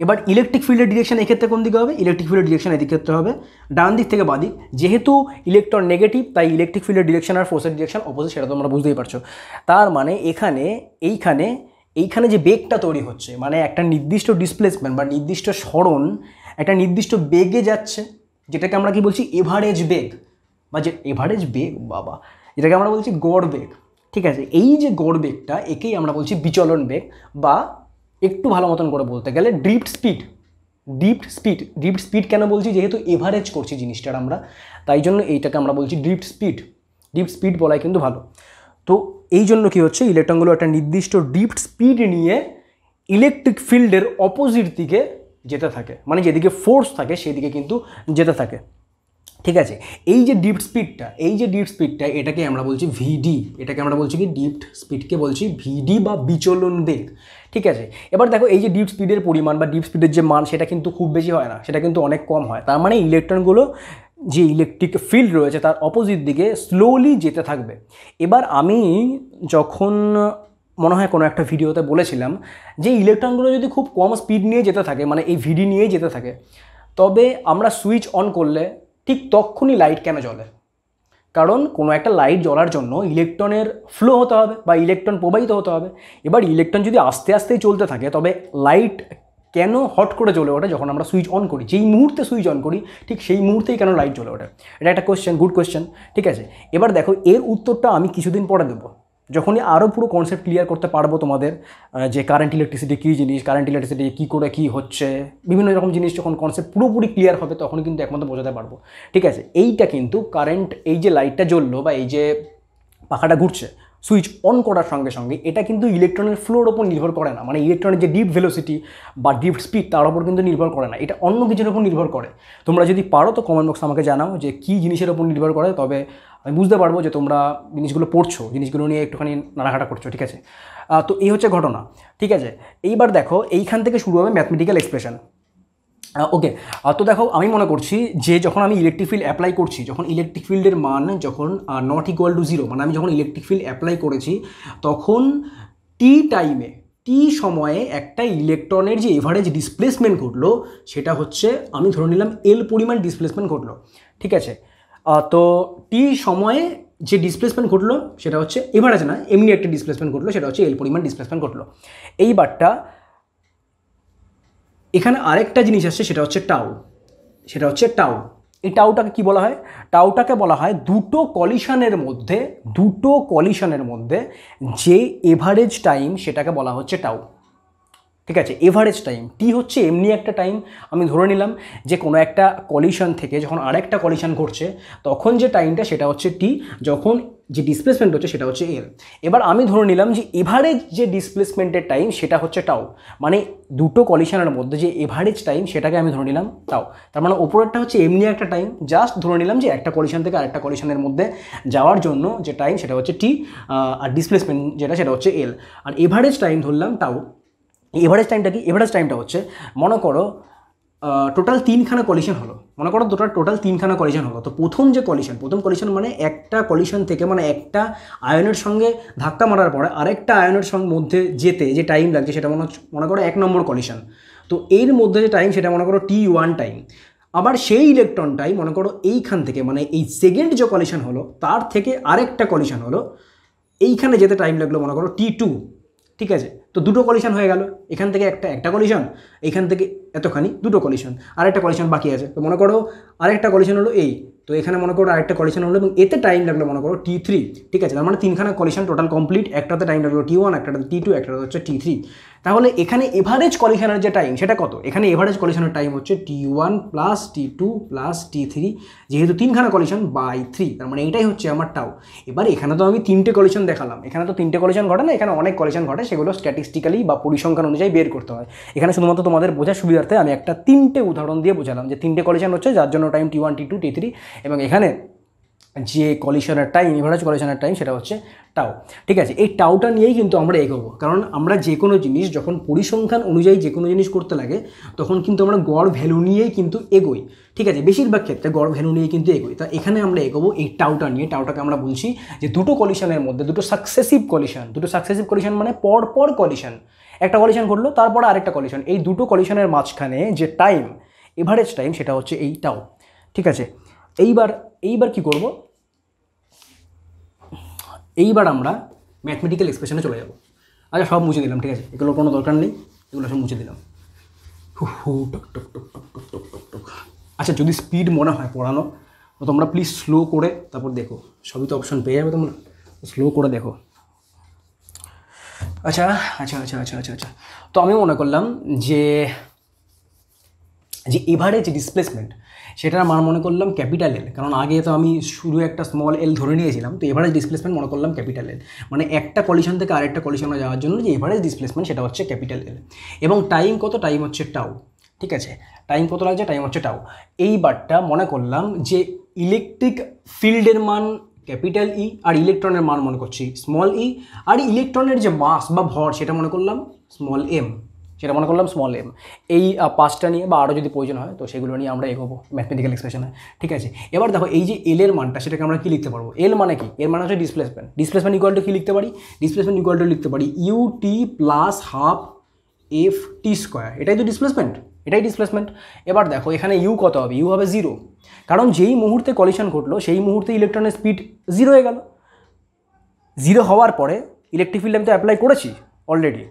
এবার ইলেকট্রিক ফিল্ডের ডিরেকশন এক্ষেত্রে কোন দিকে হবে? ইলেকট্রিক ফিল্ডের ডিরেকশন এদিক ক্ষেত্রে হবে, ডান দিক থেকে বাঁ দিক। যেহেতু ইলেকট্রন নেগেটিভ, তাই ইলেকট্রিক ফিল্ডের ডিরেকশন আর ফোর্সের ডিরেকশন অপোজিট, সেটা তোমরা বুঝতেই পারছো। তার মানে এইখানে যে বেগটা তৈরি হচ্ছে, মানে একটা নির্দিষ্ট ডিসপ্লেসমেন্ট বা নির্দিষ্ট সরণ একটা নির্দিষ্ট বেগে যাচ্ছে, যেটাকে আমরা কি বলছি, এভারেজ বেগ, বা যে এভারেজ বেগ বাবা, যেটাকে আমরা বলছি গড় বেগ, ঠিক আছে। এই যে গড় বেগটা, একেই আমরা বলছি বিচলন বেগ, বা একটু ভালো মতন করে বলতে গেলে ড্রিফট স্পিড কেন বলছি? যেহেতু এভারেজ করছি জিনিসটার আমরা, তাই জন্য এইটাকে আমরা বলছি ড্রিফট স্পিড বলাই কিন্তু ভালো। তো এই জন্য কী হচ্ছে, ইলেকট্রনগুলো একটা নির্দিষ্ট ড্রিফট স্পিড নিয়ে ইলেকট্রিক ফিল্ডের অপোজিট দিকে যেতে থাকে, মানে যেদিকে ফোর্স থাকে সেদিকে কিন্তু যেতে থাকে, ঠিক আছে। এই যে ড্রিফট স্পিডটা এটাকে আমরা বলছি ভিডি, এটাকে আমরা বলছি কি, ড্রিফট স্পিডকে বলছি ভিডি বা বিচলন বেগ, ঠিক আছে। এবার দেখো এই যে ড্রিফট স্পিডের পরিমাণ বা ড্রিফট স্পিডের যে মান, সেটা কিন্তু খুব বেশি হয় না, সেটা কিন্তু অনেক কম হয়। তার মানে ইলেকট্রনগুলো যে ইলেকট্রিক ফিল্ড রয়েছে তার অপোজিট দিকে স্লোলি যেতে থাকবে। এবার আমি যখন মনে হয় কোনো একটা ভিডিওতে বলেছিলাম যে ইলেকট্রনগুলো যদি খুব কম স্পিড নিয়ে যেতে থাকে, মানে এই ভিডি নিয়েই যেতে থাকে, তবে আমরা সুইচ অন করলে ঠিক তখনই লাইট কেন জ্বলে? কারণ কোনো একটা লাইট জ্বলার জন্য ইলেকট্রনের ফ্লো হতে হবে বা ইলেকট্রন প্রবাহিত হতে হবে। এবার ইলেকট্রন যদি আস্তে আস্তেই চলতে থাকে, তবে লাইট কেন হট করে জ্বলে ওঠে যখন আমরা সুইচ অন করি? যেই মুহূর্তে সুইচ অন করি ঠিক সেই মুহূর্তেই কেন লাইট জ্বলে ওঠে? এটা একটা গুড কোয়েশ্চেন, ঠিক আছে। এবার দেখো এর উত্তরটা আমি কিছুদিন পরে দেবো, যখনই আরও পুরো কনসেপ্ট ক্লিয়ার করতে পারবো তোমাদের, যে কারেন্ট ইলেকট্রিসিটি কী জিনিস, কারেন্ট ইলেকট্রিসিটি কী করে কী হচ্ছে, বিভিন্ন রকম জিনিস যখন কনসেপ্ট পুরোপুরি ক্লিয়ার হবে, তখন কিন্তু একমাত্র বোঝাতে পারবো, ঠিক আছে। এইটা কিন্তু কারেন্ট, এই যে লাইটটা জ্বললো বা এই যে পাখাটা ঘুরছে সুইচ অন করার সঙ্গে সঙ্গে, এটা কিন্তু ইলেকট্রনের ফ্লোর ওপর নির্ভর করে না, মানে ইলেকট্রনের যে ডিপ ভেলোসিটি বা ডিপ স্পিড তার উপর কিন্তু নির্ভর করে না, এটা অন্য কিছুর উপর নির্ভর করে। তোমরা যদি পারো তো কমেন্ট বক্সে আমাকে জানাও যে কী জিনিসের উপর নির্ভর করে, তবে আমি বুঝতে পারবো যে তোমরা জিনিসগুলো পড়ছো, জিনিসগুলো নিয়ে একটুখানি নাড়াঘাটা করছো, ঠিক আছে। তো এই হচ্ছে ঘটনা, ঠিক আছে। এইবার দেখো এইখান থেকে শুরু হবে ম্যাথমেটিক্যাল এক্সপ্রেশন, ওকে। তো দেখো আমি মনে করছি যে যখন আমি ইলেকট্রিক ফিল্ড অ্যাপ্লাই করছি, যখন ইলেকট্রিক ফিল্ডের মান যখন নট ইকুয়াল টু জিরো, মানে আমি যখন ইলেকট্রিক ফিল্ড অ্যাপ্লাই করেছি, তখন টি সময়ে একটা ইলেকট্রনের যে এভারেজ ডিসপ্লেসমেন্ট ঘটলো, সেটা হচ্ছে আমি ধরে নিলাম এল পরিমাণ ডিসপ্লেসমেন্ট ঘটলো, ঠিক আছে। তো টি সময়ে যে ডিসপ্লেসমেন্ট ঘটলো সেটা হচ্ছে এভারেজ না, এমনি একটা ডিসপ্লেসমেন্ট ঘটলো, সেটা হচ্ছে এল পরিমাণ ডিসপ্লেসমেন্ট ঘটলো। এইবারটা এখানে আরেকটা জিনিস আসছে, সেটা হচ্ছে টাউ। এই টাউটাকে কি বলা হয়? টাউটাকে বলা হয় দুটো কলিশনের মধ্যে যে এভারেজ টাইম, সেটাকে বলা হচ্ছে টাউ, ঠিক আছে। এভারেজ টাইম টি হচ্ছে এমনি একটা টাইম, আমি ধরে নিলাম যে কোনো একটা কলিশন থেকে যখন আরেকটা কলিশন ঘটছে, তখন যে টাইমটা সেটা হচ্ছে টি, যখন যে ডিসপ্লেসমেন্ট হচ্ছে সেটা হচ্ছে এল। এবার আমি ধরে নিলাম যে এভারেজ যে ডিসপ্লেসমেন্টের টাইম সেটা হচ্ছে টাউ, মানে দুটো কলিশনের মধ্যে যে এভারেজ টাইম সেটাকে আমি ধরে নিলাম টাউ। তার মানে ওপরেরটা হচ্ছে এমনি একটা টাইম, জাস্ট ধরে নিলাম যে একটা কলিশন থেকে আরেকটা কলিশনের মধ্যে যাওয়ার জন্য যে টাইম সেটা হচ্ছে টি, আর ডিসপ্লেসমেন্ট যেটা সেটা হচ্ছে এল, আর এভারেজ টাইম ধরলাম টাউ। এভারেজ টাইমটা কি? এভারেজ টাইমটা হচ্ছে, মনে করো টোটাল তিনখানা কলিশন হলো, টোটাল তিনখানা কলিশন হলো। তো প্রথম কলিশন মানে একটা কলিশন থেকে, মানে একটা আয়নের সঙ্গে ধাক্কা মারার পরে আরেকটা আয়নের সঙ্গে মধ্যে যেতে যে টাইম লাগছে, সেটা মনে করো 1 নম্বর কলিশন। তো এর মধ্যে যে টাইম সেটা মনে করো T1 টাইম। আবার সেই ইলেকট্রনটাই মনে করো এইখান থেকে, মানে এই সেকেন্ড যে কলিশন হলো তার থেকে আরেকটা কলিশন হলো, এইখানে যেতে টাইম লাগলো মনে করো T2, ঠিক আছে। তো দুটো কলিশন হয়ে গেল, এখান থেকে একটা কলিশন, এখান থেকে এতখানি দুটো কলিশন, আরেকটা কলিশন বাকি আছে। তো মনে করো আরেকটা কলিশন হলো এই, তো এখানে মনে করো আরেকটা কলিশন হলো এবং এতে টাইম লাগলো মনে করো T3, ঠিক আছে। তার মানে তিনখানা কলিশন টোটাল কমপ্লিট, একটাতে টাইম লাগলো T1, একটাতে T2, একটাতে হচ্ছে T3, তাহলে এখানে এভারেজ কলিশনের যে টাইম সেটা কত? এখানে এভারেজ কলিশনের টাইম হচ্ছে T1 plus T2 plus T3, যেহেতু 3খানা কলিশন বাই 3, তার মানে এটাই হচ্ছে আমার টাউ। এবার এখানে তো আমি 3টে কলিশন দেখালাম, এখানে তো 3টে কলিশন ঘটে না, এখানে অনেক কলিশন ঘটে, সেগুলো স্ট্যাটিস্টিক্যালি বা পরিসংখ্যান অনুযায়ী বের করতে হয়। এখানে শুধুমাত্র তোমাদের বোঝার সুবিধার্থে আমি একটা 3টে উদাহরণ দিয়ে বোঝালাম যে 3টে কলিশন হচ্ছে, যার জন্য টাইম T1 T2 T3, এবং এখানে যে কলিশনের টাইম, এভারেজ কলিশনের টাইম, সেটা হচ্ছে টাউ। ঠিক আছে, এই টাউটা নিয়েই কিন্তু আমরা এগোবো, কারণ আমরা যে কোনো জিনিস যখন পরিসংখ্যান অনুযায়ী যে কোনো জিনিস করতে লাগে তখন কিন্তু আমরা গড় ভ্যালু নিয়েই কিন্তু এগোই। ঠিক আছে, বেশিরভাগ ক্ষেত্রে গড় ভ্যালু নিয়েই কিন্তু এগোই। তা এখানে আমরা এগোবো এই টাউটা নিয়ে। টাউটাকে আমরা বলছি যে দুটো কলিশনের মধ্যে, দুটো সাকসেসিভ কলিশন মানে পর কলিশন, একটা কলিশন ঘটলো তারপরে আরেকটা কলিশন, এই দুটো কলিশনের মাঝখানে যে টাইম, এভারেজ টাইম, সেটা হচ্ছে এই টাউ। ঠিক আছে, এইবার কি করব? এইবার আমরা ম্যাথমেটিক্যাল এক্সপ্রেশনে চলে যাব। আচ্ছা, সব মুছে দিলাম, ঠিক আছে, এগুলোর কোনো দরকার নেই, এগুলো সব মুছে দিলাম। টক টক টক টক টক টক টক টক। আচ্ছা, যদি স্পিড মনে হয় পড়ানো তো তোমরা প্লিজ স্লো করে তারপর দেখো, সবই তো অপশন পেয়ে যাবে, তোমরা স্লো করে দেখো। আচ্ছা আচ্ছা আচ্ছা আচ্ছা আচ্ছা আচ্ছা তো আমি মনে করলাম যে এভারেজ ডিসপ্লেসমেন্ট, সেটার মান মনে করলাম ক্যাপিটাল এল, কারণ আগে তো আমি শুধু একটা স্মল এল ধরে নিয়েছিলাম। তো এভারেজ ডিসপ্লেসমেন্ট মনে করলাম ক্যাপিটাল এল, মানে একটা কলিশন থেকে আরেকটা কলিশনে যাওয়ার জন্য যে এভারেজ ডিসপ্লেসমেন্ট সেটা হচ্ছে ক্যাপিটাল এল। এবং টাইম কত? টাইম হচ্ছে টাউ। ঠিক আছে, টাইম কত লাগছে? টাইম হচ্ছে টাউ। এইবারটা মনে করলাম যে ইলেকট্রিক ফিল্ডের মান ক্যাপিটাল ই, আর ইলেকট্রনের মান মনে করছি স্মল ই, আর ইলেকট্রনের যে মাস বা ভর সেটা মনে করলাম স্মল এম, এই 5টা নিয়ে বা আরও যদি প্রয়োজন হয় তো সেগুলো নিয়ে আমরা এগোবো ম্যাথমেটিক্যাল এক্সপ্রেশনে। ঠিক আছে, এবার দেখো এই যে এল এর মানটা, সেটাকে আমরা কি লিখতে পারবো? এল মানে কি? এর মানে হচ্ছে ডিসপ্লেসমেন্ট ইকুয়াল টু কি লিখতে পারি? ডিসপ্লেসমেন্ট ইকুয়াল টু লিখতে পারি ut plus half F T square. এটাই তো ডিসপ্লেসমেন্ট। এবার দেখো এখানে ইউ কত হবে? ইউ হবে 0, কারণ যেই মুহূর্তে কলিশন ঘটলো সেই মুহূর্তে ইলেকট্রনের স্পিড 0 হয়ে গেল। 0 হওয়ার পরে ইলেকট্রিক ফিল্ড আমি তো অ্যাপ্লাই করেছি অলরেডি,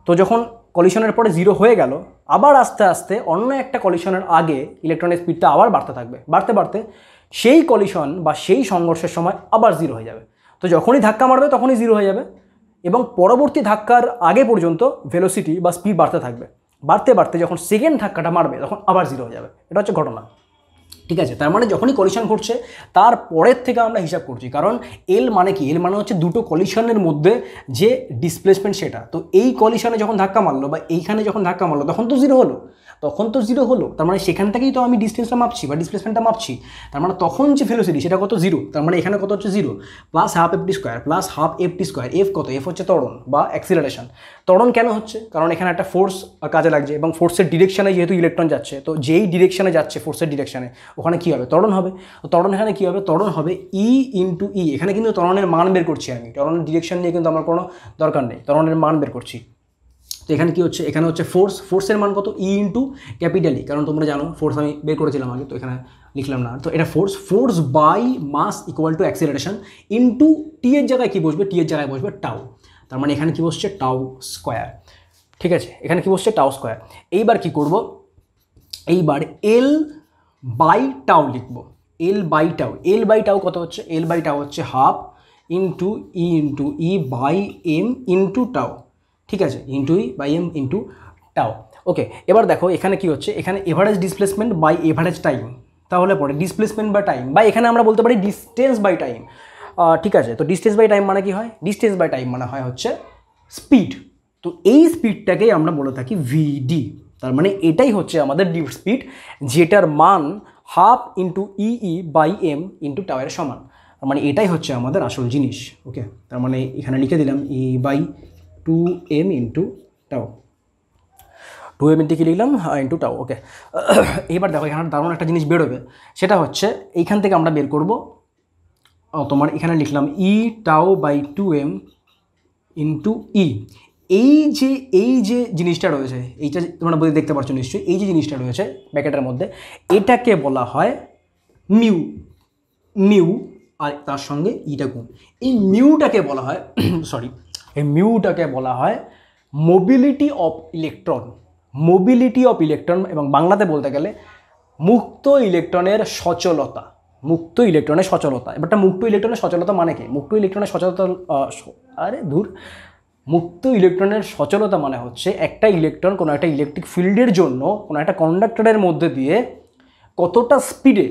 তো যখন কলিশনের পরে 0 হয়ে গেল, আবার আস্তে আস্তে অন্য একটা কলিশনের আগে ইলেকট্রনের স্পিডটা আবার বাড়তে থাকবে, বাড়তে সেই কলিশন বা সেই সংঘর্ষের সময় আবার 0 হয়ে যাবে। তো যখনই ধাক্কা মারবে তখনই 0 হয়ে যাবে, এবং পরবর্তী ধাক্কার আগে পর্যন্ত ভেলোসিটি বা স্পিড বাড়তে থাকবে, বাড়তে যখন সেকেন্ড ধাক্কাটা মারবে তখন আবার 0 হয়ে যাবে। এটা হচ্ছে ঘটনা। ঠিক আছে, তার মানে যখনই কলিশন ঘটছে তারপরের থেকে আমরা হিসাব করছি, কারণ এল মানে কি? এল মানে হচ্ছে দুটো কলিশনের মধ্যে যে ডিসপ্লেসমেন্ট সেটা। তো এই কলিশনে যখন ধাক্কা মারলো বা এইখানে যখন ধাক্কা মারলো তখন তো 0 হলো, তার মানে সেখান থেকেই তো আমি ডিস্টেন্সটা মাপছি বা ডিসপ্লেসমেন্টটা মাপছি। তার মানে তখন যে ভেলোসিটি সেটা কত? 0। তার মানে এখানে কত হচ্ছে? 0 plus half F T square plus half F T square. F কত? এফ হচ্ছে ত্বরণ বা অ্যাক্সিলারেশন। ত্বরণ কেন হচ্ছে? কারণ এখানে একটা ফোর্স কাজে লাগছে, এবং ফোর্সের ডিরেকশানে যেহেতু ইলেকট্রন যাচ্ছে, তো যেই ডিরেকশানে যাচ্ছে ফোর্সের ডিরেকশানে ওখানে কী হবে? ত্বরণ হবে। তো ত্বরণ এখানে কী হবে? ত্বরণ হবে ই ইন্টু ই। এখানে কিন্তু ত্বরণের মান বের করছি আমি, ত্বরণের ডিরেকশন নিয়ে কিন্তু আমার কোনো দরকার নেই, ত্বরণের মান বের করছি। তো এখানে কি হচ্ছে? এখানে হচ্ছে ফোর্সের মান কত? ই ইন্টু ক্যাপিটাল ই, কারণ তোমরা জানো ফোর্স আমি বের করেছিলাম আগে, তো এখানে লিখলাম না। তো এটা force by mass equal to acceleration into T এর জায়গায় কি বসবে? টি এর জায়গায় বসবে টাউ। তার মানে এখানে কি বসছে? Tau square. ঠিক আছে, এখানে কি বসছে? Tau square. এইবার কি করব? এইবার এল বাই টাউ লিখব। এল বাই টাউ কত হচ্ছে? এল বাই টাউ হচ্ছে half into E by M into tau. ঠিক আছে, into E by M into tau. ওকে, এবার দেখো এখানে কি হচ্ছে? এখানে average displacement by average time, তাহলে পরে ডিসপ্লেসমেন্ট বাই টাইম, বা এখানে আমরা বলতে পারি ডিস্টেন্স বাই টাইম। ঠিক আছে, তো ডিস্টেন্স বাই টাইম মানে কি হয়? ডিস্টেন্স বাই টাইম মানে হয় হচ্ছে স্পিড। তো এই স্পিডটাকেই আমরা বলে থাকি ভিডি। তার মানে এটাই হচ্ছে আমাদের ডিউ স্পিড, যেটার মান half into E by M into টাওয়ারের সমান। তার মানে এটাই হচ্ছে আমাদের আসল জিনিস। ওকে, তার মানে এখানে লিখে দিলাম ই বাই 2m ইন্টু টাও। 2m ইন্টু কি লিখলাম? ইন্টু টাও। ওকে, এবার দেখো এখানে দারুণ একটা জিনিস বেরোবে, সেটা হচ্ছে এইখান থেকে আমরা বের করব, তোমার এখানে লিখলাম ই টাও বাই 2m ইন্টু ই। এই যে জিনিসটা রয়েছে, এইটা তোমরা বই দেখতে পাচ্ছ নিশ্চয়ই, এই যে জিনিসটা রয়েছে ব্র্যাকেটের মধ্যে, এটাকে বলা হয় মিউ, আর তার সঙ্গে ইটা গুণ। এই মিউটাকে বলা হয় মোবিলিটি অফ ইলেকট্রন, এবং বাংলাতে বলতে গেলে মুক্ত ইলেকট্রনের সচলতা। এবারটা মুক্ত ইলেকট্রনের সচলতা মানে কি? মুক্ত ইলেকট্রনের সচলতা মুক্ত ইলেকট্রনের সচলতা মানে হচ্ছে একটা ইলেকট্রন কোনো একটা ইলেকট্রিক ফিল্ডের জন্য কোনো একটা কন্ডাক্টরের মধ্যে দিয়ে কতটা স্পিডে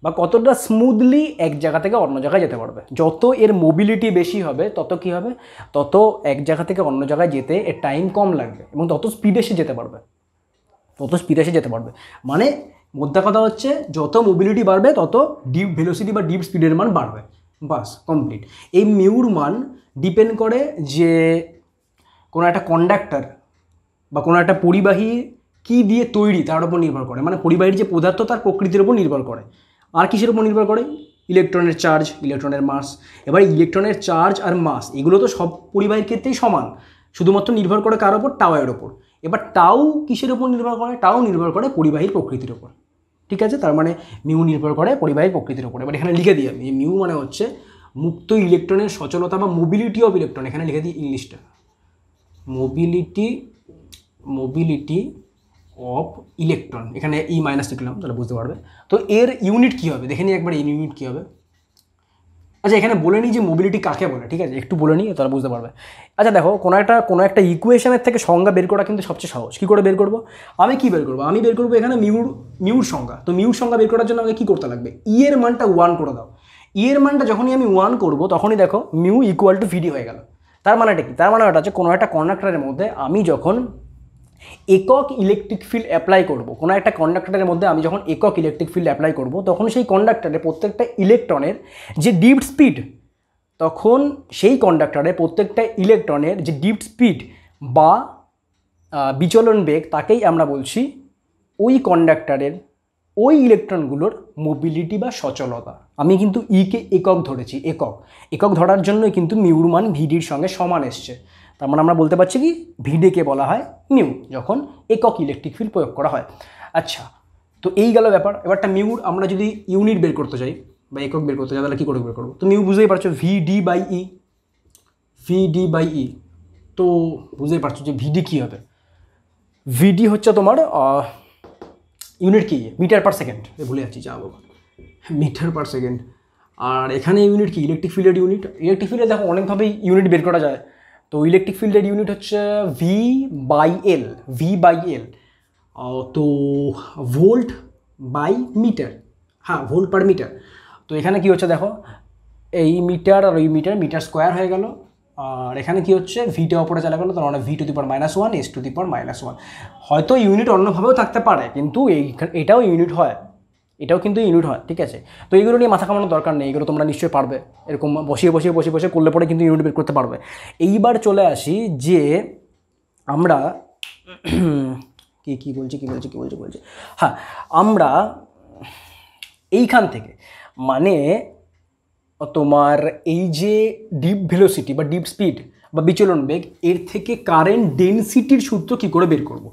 বা কতটা স্মুথলি এক জায়গা থেকে অন্য জায়গায় যেতে পারবে। যত এর মোবিলিটি বেশি হবে তত কী হবে, তত এক জায়গা থেকে অন্য জায়গায় যেতে এর টাইম কম লাগবে এবং তত স্পিডে সে যেতে পারবে, মানে মোদ্দা কথা হচ্ছে যত মোবিলিটি বাড়বে তত ডিপ ভেলোসিটি বা ডিপ স্পিডের মান বাড়বে, বাস কমপ্লিট। এই মিউর মান ডিপেন্ড করে যে কোনো একটা কন্ডাক্টর বা কোনো একটা পরিবাহী কী দিয়ে তৈরি তার উপর নির্ভর করে, মানে পরিবাহীর যে পদার্থ তার প্রকৃতির উপর নির্ভর করে। আর কিসের উপর নির্ভর করে? ইলেকট্রনের চার্জ, ইলেকট্রনের মাস। এবার ইলেকট্রনের চার্জ আর মাস এগুলো তো সব পরিবাহীর ক্ষেত্রেই সমান, শুধুমাত্র নির্ভর করে কার ওপর? টাওয়ের ওপর। এবার টাউ কিসের উপর নির্ভর করে? টাউ নির্ভর করে পরিবাহীর প্রকৃতির ওপর, ঠিক আছে? তার মানে মিউ নির্ভর করে পরিবাহীর প্রকৃতির ওপর। এবার এখানে লিখে দিই আমি, মিউ মানে হচ্ছে মুক্ত ইলেকট্রনের সচলতা বা মোবিলিটি অফ ইলেকট্রন। এখানে লিখে দিই ইংলিশটা, মোবিলিটি অফ ইলেকট্রন। এখানে ই মাইনাস লিখলাম, তাহলে বুঝতে পারবে। তো এর ইউনিট কী হবে দেখে নিই একবার, এর ইউনিট কী হবে। আচ্ছা এখানে বলে নিই যে মোবিলিটি কাকে বলে, ঠিক আছে? একটু বলে নিই তাহলে বুঝতে পারবে। আচ্ছা দেখো, কোনো একটা ইকুয়েশনের থেকে সংজ্ঞা বের করা কিন্তু সবচেয়ে সহজ। কী করে বের করবো? আমি বের করবো এখানে মিউর সংজ্ঞা। তো মিউর সংজ্ঞা বের করার জন্য আমাকে কী করতে লাগবে? ই এর মানটা 1 করে দাও। ই এর মানটা যখনই আমি 1 করবো তখনই দেখো মিউ ইকুয়াল টু ভিডি হয়ে গেল। তার মানেটা কি? তার মানে ওটা হচ্ছে কোনো একটা কন্ডাক্টরের মধ্যে আমি যখন একক ইলেকট্রিক ফিল্ড অ্যাপ্লাই করব, কোনো একটা কন্ডাক্টরের মধ্যে আমি যখন একক ইলেকট্রিক ফিল্ড অ্যাপ্লাই করব, তখন সেই কন্ডাক্টরে প্রত্যেকটা ইলেকট্রনের যে ডিপ স্পিড, তখন সেই কন্ডাক্টরে প্রত্যেকটা ইলেকট্রনের যে ডিপ স্পিড বা বিচলন বেগ, তাকেই আমরা বলছি ওই কন্ডাক্টরের ওই ইলেকট্রনগুলোর মোবিলিটি বা সচলতা। আমি কিন্তু ইকে একক ধরেছি, একক ধরার জন্যই কিন্তু মিউর মান ভিডির সঙ্গে সমান এসছে। তার মানে আমরা বলতে পারছি কি, ভিডিকে বলা হয় মিউ যখন একক ইলেকট্রিক ফিল্ড প্রয়োগ করা হয়। আচ্ছা, তো এই গেল ব্যাপার। এবারটা মিউর আমরা যদি ইউনিট বের করতে চাই বা একক বের করতে চাই তাহলে কী করে বের করবো? তো মিউ বুঝতেই পারছো, ভিডি বাই ই। তো বুঝতেই পারছো যে ভিডি কী হবে। ভিডি হচ্ছে তোমার ইউনিট কি? Metre per second. ভুলে যাচ্ছি, যা বাবা, মিটার পার সেকেন্ড। আর এখানে ইউনিট কি? ইলেকট্রিক ফিল্ডের ইউনিট। ইলেকট্রিক ফিল্ডে দেখো অনেকভাবেই ইউনিট বের করা যায়। তো ইলেকট্রিক ফিল্ডের ইউনিট হচ্ছে ভি বাই এল। তো ভোল্ট বাই মিটার, হ্যাঁ ভোল্ট পার মিটার। তো এখানে কি হচ্ছে দেখো, এই মিটার আর ওই মিটার স্কোয়ার হয়ে গেল। আর এখানে কি হচ্ছে, ভিটা ওপরে চলে গেলো, তার মানে v⁻⁻1 s⁻⁻1। হয়তো ইউনিট অন্যভাবেও থাকতে পারে, কিন্তু এটাও ইউনিট হয়, ঠিক আছে? তো এইগুলো নিয়ে মাথা কামানোর দরকার নেই, এগুলো তোমরা নিশ্চয়ই পারবে। এরকম বসে করলে পরে কিন্তু ইউনিট বের করতে পারবে। এইবার চলে আসি যে আমরা কি বলছি হ্যাঁ, আমরা এইখান থেকে মানে তোমার এই যে ডিপ ভেলোসিটি বা ডিপ স্পিড বা বিচলন বেগ, এর থেকে কারেন্ট ডেনসিটির সূত্র কী করে বের করব,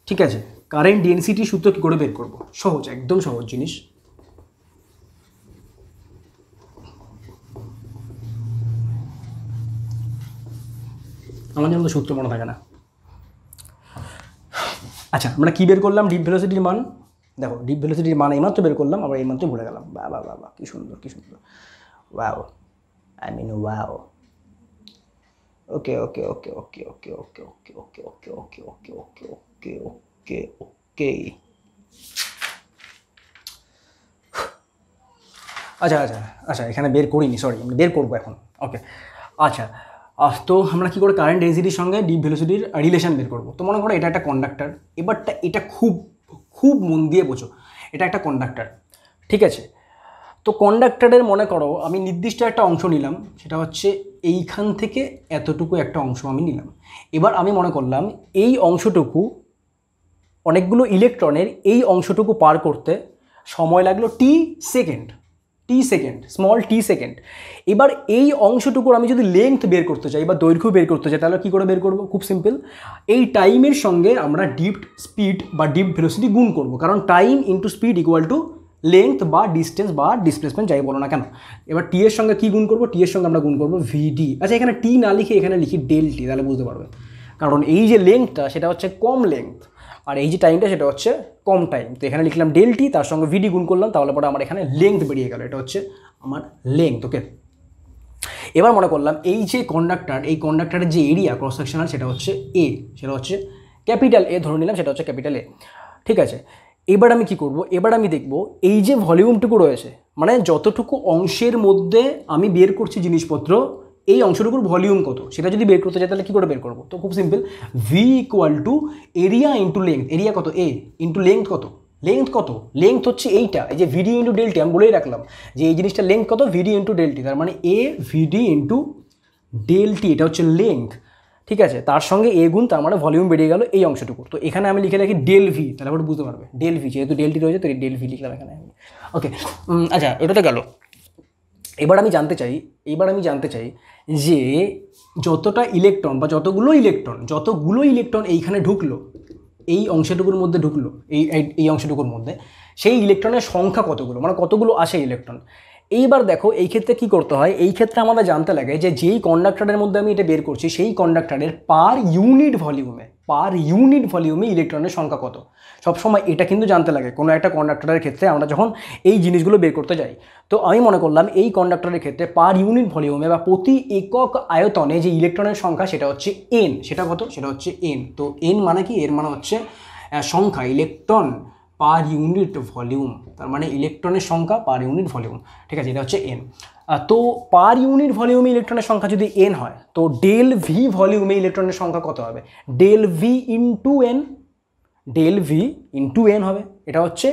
ঠিক আছে? কারেন্ট ডেনসিটির সূত্র কী করে বের করব? সহজ, একদম সহজ জিনিস। আমার জন্য তো সূত্র মনে থাকে না। আচ্ছা, আমরা কী বের করলাম? ডিপ ভেলোসিটির মান। দেখো ডিপ ভেলোসিটির মান এইমাত্র বের করলাম, আবার এইমাত্র ভুলে গেলাম। বাবা কী সুন্দর, ওয়াও, ওয়াও। ওকে। আচ্ছা, এখানে বের করিনি, সরি, আমরা বের করবো এখন। ওকে, আচ্ছা। তো আমরা কী করে কারেন্ট ডেনসিটির সঙ্গে ডিপ ভেলোসিটির রিলেশন বের করবো? তো মনে করো এটা একটা কন্ডাক্টর। এবারটা এটা খুব মন দিয়ে বোঝো, এটা একটা কন্ডাক্টর, ঠিক আছে? তো কন্ডাক্টরের মনে করো আমি নির্দিষ্ট একটা অংশ নিলাম, সেটা হচ্ছে এইখান থেকে এতটুকু একটা অংশ আমি নিলাম। এবার আমি মনে করলাম এই অংশটুকু, অনেকগুলো ইলেকট্রনের এই অংশটুকু পার করতে সময় লাগলো টি সেকেন্ড, স্মল টি সেকেন্ড। এবার এই অংশটুকুর আমি যদি লেংথ বের করতে চাই বা দৈর্ঘ্য বের করতে চাই, তাহলে কী করে বের করবো? খুব সিম্পল, এই টাইমের সঙ্গে আমরা ডিপ স্পিড বা ডিপ ভেলোসিটি গুণ করবো, কারণ time into speed equal to length বা ডিস্টেন্স বা ডিসপ্লেসমেন্ট, যাই বলো না কেন। এবার টি এর সঙ্গে কী গুণ করবো? টি এর সঙ্গে আমরা গুণ করবো ভিডি। আচ্ছা, এখানে টি না লিখে এখানে লিখি ডেল টি, তাহলে বুঝতে পারবে। কারণ এই যে লেংথটা সেটা হচ্ছে কম লেংথ, আর এই যে টাইমটা সেটা হচ্ছে কম টাইম। তো এখানে লিখলাম ডেল টি, তার সঙ্গে ভিডি গুণ করলাম, তাহলে পরে আমার এখানে লেংথ বেরিয়ে গেল। এটা হচ্ছে আমার লেংথ। ওকে, এবার মনে করলাম এই যে কন্ডাক্টর, এই কন্ডাক্টরের যে এরিয়া ক্রস সেকশনাল সেটা হচ্ছে এ, সেটা হচ্ছে ক্যাপিটাল এ ধরে নিলাম, সেটা হচ্ছে ক্যাপিটাল এ। ঠিক আছে, এবার আমি কি করব, এবার আমি দেখব এই যে ভলিউমটুকু রয়েছে, মানে যতটুকু অংশের মধ্যে আমি বের করছি জিনিসপত্র, এই অংশটুকুর ভলিউম কত সেটা যদি বের করতে চাই তাহলে কী করে বের করবো? তো খুব simple, V equal two area into length. Area কত? এ ইন্টু লেংথ কত? লেংথ কত? লেংথ হচ্ছে এইটা, এই যে ভিডি ইন্টু ডেলটি, আমি বলেই রাখলাম যে এই জিনিসটা লেংথ কত, ভিডি ইন্টু ডেলটি, তার মানে এ ভিডি ইন্টু ডেলটি, এটা হচ্ছে লেংথ। ঠিক আছে, তার সঙ্গে এ গুণ, তার মানে ভলিউম বেরিয়ে গেল এই অংশটুকু। তো এখানে আমি লিখে রাখি ডেল ভি, তাহলে আবার বুঝতে পারবে ডেল ভি, যেহেতু ডেলটি রয়েছে তো ডেল ভি লিখলাম এখানে। ওকে, আচ্ছা এটা তো গেল। এবার আমি জানতে চাই যে যতটা ইলেকট্রন বা যতগুলো ইলেকট্রন এইখানে ঢুকলো, এই অংশটুকুর মধ্যে ঢুকলো, এই অংশটুকুর মধ্যে, সেই ইলেকট্রনের সংখ্যা কতগুলো, মানে কতগুলো আসে ইলেকট্রন। এইবার দেখো এই ক্ষেত্রে কি করতে হয়, এই ক্ষেত্রে আমাদের জানতে লাগে যে যেই কন্ডাক্টরের মধ্যে আমি এটা বের করছি সেই কন্ডাক্টরের পার ইউনিট ভলিউমে ইলেকট্রনের সংখ্যা কত। সবসময় এটা কিন্তু জানতে লাগে কোনো একটা কন্ডাক্টরের ক্ষেত্রে আমরা যখন এই জিনিসগুলো বের করতে যাই। তো আমি মনে করলাম এই কন্ডাক্টরের ক্ষেত্রে পার ইউনিট ভলিউমে বা প্রতি একক আয়তনে যে ইলেকট্রনের সংখ্যা সেটা হচ্ছে এন। সেটা কত? সেটা হচ্ছে এন। তো এন মানে কি? এর মানে হচ্ছে সংখ্যা, ইলেকট্রন পার ইউনিট ভলিউম, তার মানে ইলেকট্রনের সংখ্যা পার ইউনিট ভলিউম। ঠিক আছে, এটা হচ্ছে এন। তো পার ইউনিট ভলিউমে ইলেকট্রনের সংখ্যা যদি এন হয়, তো ডেল ভি ভলিউমে ইলেকট্রনের সংখ্যা কত হবে? ডেল ভি ইন্টু এন হবে। এটা হচ্ছে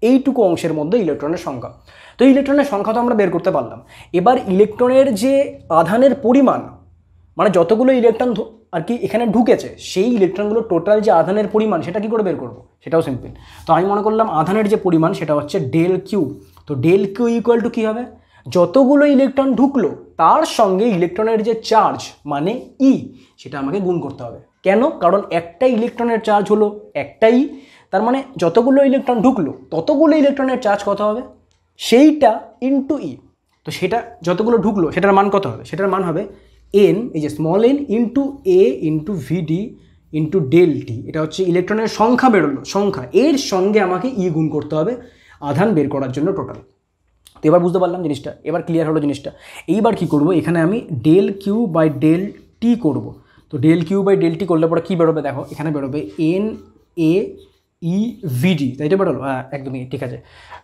এইটুকু অংশের মধ্যে ইলেকট্রনের সংখ্যা। তো ইলেকট্রনের সংখ্যা তো আমরা বের করতে পারলাম। এবার ইলেকট্রনের যে আধানের পরিমাণ, মানে যতগুলো ইলেকট্রন আর কি এখানে ঢুকেছে, সেই ইলেকট্রনগুলো টোটাল যে আধানের পরিমাণ সেটা কি করে বের করব? সেটাও সিম্পল। তো আমি মনে করলাম আধানের যে পরিমাণ সেটা হচ্ছে ডেল কিউ। তো ডেল কিউ ইকুয়াল টু কী হবে? যতগুলো ইলেকট্রন ঢুকলো তার সঙ্গে ইলেকট্রনের যে চার্জ মানে ই, সেটা আমাকে গুণ করতে হবে। কেন? কারণ একটা ইলেকট্রনের চার্জ হলো একটাই, তার মানে যতগুলো ইলেকট্রন ঢুকলো ততগুলো ইলেকট্রনের চার্জ কত হবে? সেইটা ইন্টু ই। তো সেটা যতগুলো ঢুকলো সেটার মান কত হবে? সেটার মান হবে এন, এই যে স্মল এন ইন্টু এ ইন্টু ভিডি ইন্টু ডেল টি। এটা হচ্ছে ইলেকট্রনের সংখ্যা বেরোলো, সংখ্যা, এর সঙ্গে আমাকে ই গুণ করতে হবে আধান বের করার জন্য টোটাল। তো এবার বুঝতে পারলাম জিনিসটা, এবার ক্লিয়ার হলো জিনিসটা। এইবার কি করব, এখানে আমি del Q by del T করবো। তো del Q by del T করলে পরে কী বেরোবে? দেখো এখানে বেরোবে এন এ ই ভিডি, তাই তো বেরোলো? হ্যাঁ একদমই ঠিক আছে।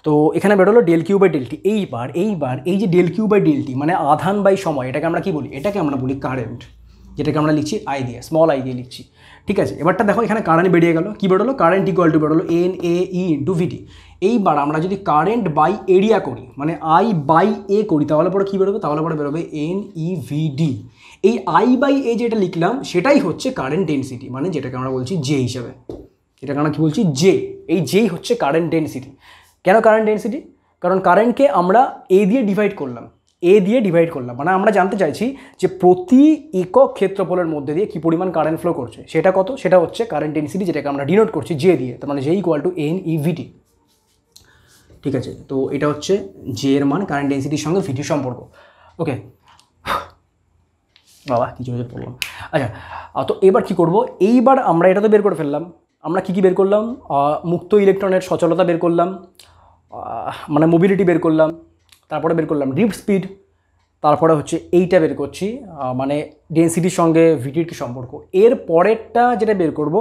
তো এখানে বেরোলো del Q by del T. এইবার এই যে del Q by del T মানে আধান বাই সময়, এটাকে আমরা কি বলি? এটাকে আমরা বলি কারেন্ট, যেটাকে আমরা লিখছি আই দিয়ে, স্মল আই দিয়ে লিখছি। ঠিক আছে, এবারটা দেখো এখানে কারেন্ট বেরিয়ে গেল। কী বেরোলো? কারেন্ট ইকুয়াল টু বেরোলো এন এ ই ইন্টু ভিডি। এইবার আমরা যদি কারেন্ট বাই এরিয়া করি, মানে আই বাই এ করি, তাহলে পরে কী বেরোবে? তাহলে পরে বেরোবে এন ই ভিডি। এই আই বাই এ যেটা লিখলাম সেটাই হচ্ছে কারেন্ট ডেনসিটি, মানে যেটাকে আমরা বলছি জে হিসাবে। এটাকে আমরা কী বলছি? জে। এই জেই হচ্ছে কারেন্ট ডেনসিটি। কেন কারেন্ট ডেনসিটি? কারণ কারেন্টকে আমরা এ দিয়ে ডিভাইড করলাম, মানে আমরা জানতে চাইছি যে প্রতি একক ক্ষেত্রফলের মধ্যে দিয়ে কী পরিমাণ কারেন্ট ফ্লো করছে, সেটা কত? সেটা হচ্ছে কারেন্ট ডেনসিটি, যেটাকে আমরা ডিনোট করছি জে দিয়ে, তার মানে J equal to N E V D. ঠিক আছে, তো এটা হচ্ছে জে এর মান কারেন্ট ডেনসিটির সঙ্গে ভিডির সম্পর্ক। ওকে বাবা কিছু বললাম। আচ্ছা, তো এবার কি করব? এইবার আমরা এটা তো বের করে ফেললাম, আমরা কি বের করলাম? মুক্ত ইলেকট্রনের সচলতা বের করলাম, মানে মোবিলিটি বের করলাম, তারপরে বের করলাম ড্রিফট স্পিড, তারপরে হচ্ছে এইটা বের করছি মানে ডেনসিটির সঙ্গে ভিডির কী সম্পর্ক। এর পরেরটা যেটা বের করব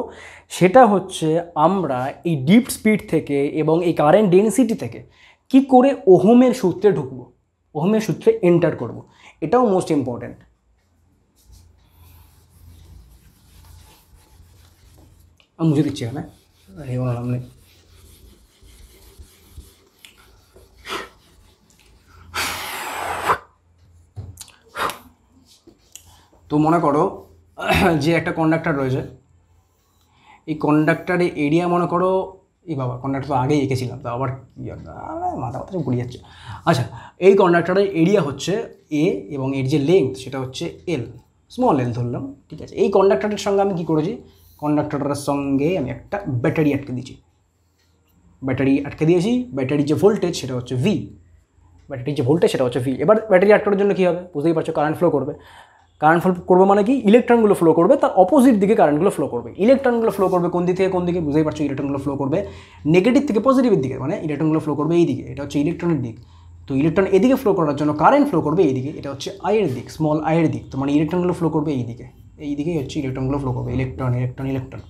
সেটা হচ্ছে আমরা এই ড্রিফট স্পিড থেকে এবং এই কারেন্ট ডেনসিটি থেকে কি করে ওহমের সূত্রে ঢুকবো, ওহমের সূত্রে এন্টার করব। এটাও মোস্ট ইম্পর্ট্যান্ট। আমি মুছে দিচ্ছি এখানে। তো মনে করো যে একটা কন্ডাক্টর রয়েছে, এই কন্ডাক্টরের এরিয়া মনে করো, এই বাবা কন্ডাক্টর তো আগেই এঁকেছিলাম, তো আবার মাথা মাথা ঘুরিয়ে যাচ্ছে। আচ্ছা, এই কন্ডাক্টরের এরিয়া হচ্ছে এ এবং এর যে লেংথ সেটা হচ্ছে এল, স্মল এল ধরলাম। ঠিক আছে, এই কন্ডাক্টরের সঙ্গে আমি কী করেছি? কন্ডাক্টরের সঙ্গে আমি একটা ব্যাটারি আটকে দিয়েছি। ব্যাটারির যে ভোল্টেজ সেটা হচ্ছে ভি, এবার ব্যাটারি আটকানোর জন্য কী হবে? বুঝতেই পারছো, কারেন্ট ফ্লো করবে। কারেন্ট ফ্লো করবে মানে কি? ইলেকট্রনগুলো ফ্লো করবে, তার অপোজিট দিকে কারেন্টগুলো ফ্লো করবে। ইলেকট্রনগুলো ফ্লো করবে কোন দিক থেকে কোন দিকে? বুঝতেই পারছো, ইলেকট্রনগুলো ফ্লো করবে নেগেটিভ থেকে পজিটিভের দিকে, মানে ইলেকট্রনগুলো ফ্লো করবে এই দিকে, এটা হচ্ছে ইলেকট্রনের দিক। তো ইলেকট্রন এদিকে ফ্লো করার জন্য কারেন্ট ফ্লো করবে এইদিকে, এটা হচ্ছে আইয়ের দিক, স্মল আইয়ের দিক। তো মানে ইলেকট্রনগুলো ফ্লো করবে এইদিকেই হচ্ছে ইলেকট্রনগুলো ফ্লো করবে, ইলেকট্রন ইলেকট্রন ইলেকট্রন।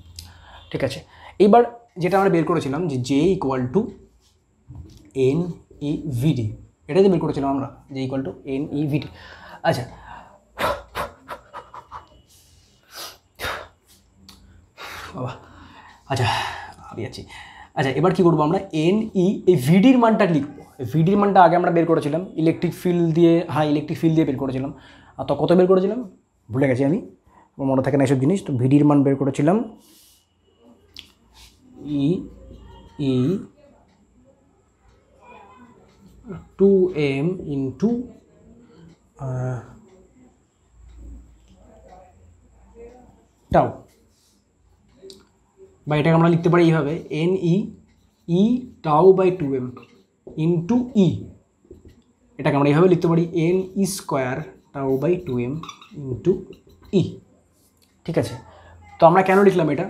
ঠিক আছে, এইবার যেটা আমরা বের করেছিলাম যে জে ইকুয়াল টু NeVd, এটাই তো বের করেছিলাম আমরা, জে ইকুয়াল টু NeVd। আচ্ছা বাবা, আচ্ছা আমি আছি। আচ্ছা এবার কী করবো আমরা, এই ভিডির মানটা লিখবো। ভিডির মানটা আগে আমরা বের করেছিলাম ইলেকট্রিক ফিল্ড দিয়ে, হ্যাঁ ইলেকট্রিক ফিল্ড দিয়ে বের করেছিলাম। আর তো কত বের করেছিলাম ভুলে গেছি আমি, মনে থাকে না এসব জিনিস। তো ভিডির মান বের করেছিলাম E2m ইন্টু টাউ, বা এটাকে আমরা লিখতে পারি এইভাবে NE tau by 2m into E, এটাকে আমরা এইভাবে লিখতে পারি NE square tau by 2m into E. ঠিক আছে, তো আমরা কেন লিখলাম এটা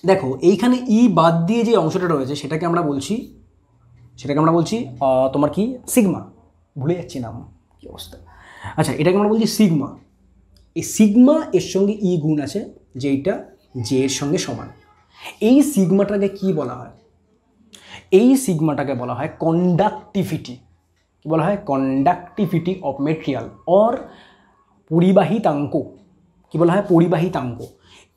দেখো, এইখানে ই বাদ দিয়ে যে অংশটা রয়েছে সেটাকে আমরা বলছি তোমার কি সিগমা, ভুলে যাচ্ছি নাম, কি অবস্থা। আচ্ছা এটাকে আমরা বলছি সিগমা। এই সিগমা এর সঙ্গে ই গুণ আছে যেইটা জে এর সঙ্গে সমান। এই সিগমাটাকে কি বলা হয়, এই সিগমাটাকে বলা হয় কন্ডাক্টিভিটি। কি বলা হয়, কন্ডাক্টিভিটি অফ মেটেরিয়াল অর পরিবাহিতাঙ্ক। কি বলা হয়, পরিবাহিতাঙ্ক।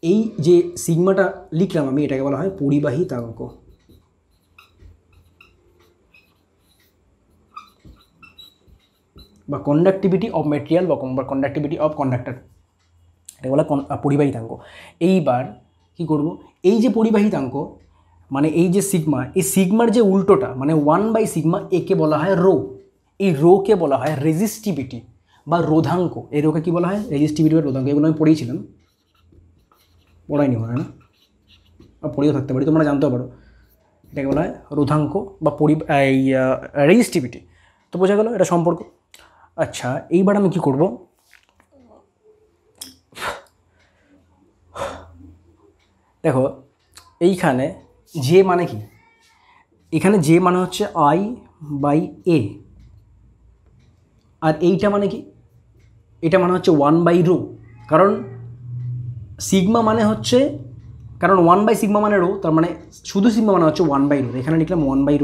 এই যে সিগমাটা লিখলাম আমি, এটাকে বলা হয় পরিবাহিতাঙ্ক বা কন্ডাক্টিভিটি অফ মেটেরিয়াল বা কন্ডাক্টিভিটি অফ কন্ডাক্টর, এটা বলা পরিবাহিতাঙ্ক। এইবার কি করব, এই যে পরিবাহিতাঙ্ক মানে এই যে সিগমা, এই সিগমার যে উল্টোটা মানে 1/σ, একে বলা হয় রো। এই রোকে বলা হয় রেজিস্টিভিটি বা রোধাঙ্ক। এই রোকে কি বলা হয়, রেজিস্টিভিটি বা রোধাঙ্ক। এগুলো আমি পড়েছিলাম, পড়াইনি মনে হয় না, পড়েও থাকতে পারি, তোমরা জানতেও পারো। এটাকে বলা হয় রোধাঙ্ক বা রেজিস্টিভিটি। তো বোঝা গেল এটা সম্পর্ক। আচ্ছা এইবার আমি কি করব, দেখো এইখানে জে মানে কি, এখানে জে মানে হচ্ছে I/A, আর এইটা মানে কি, এটা মানে হচ্ছে 1/ρ। কারণ সিগমা মানে হচ্ছে, কারণ 1/σ মানে রো, তার মানে শুধু সিগমা মানে হচ্ছে 1/ρ। এখানে লিখলাম 1/ρ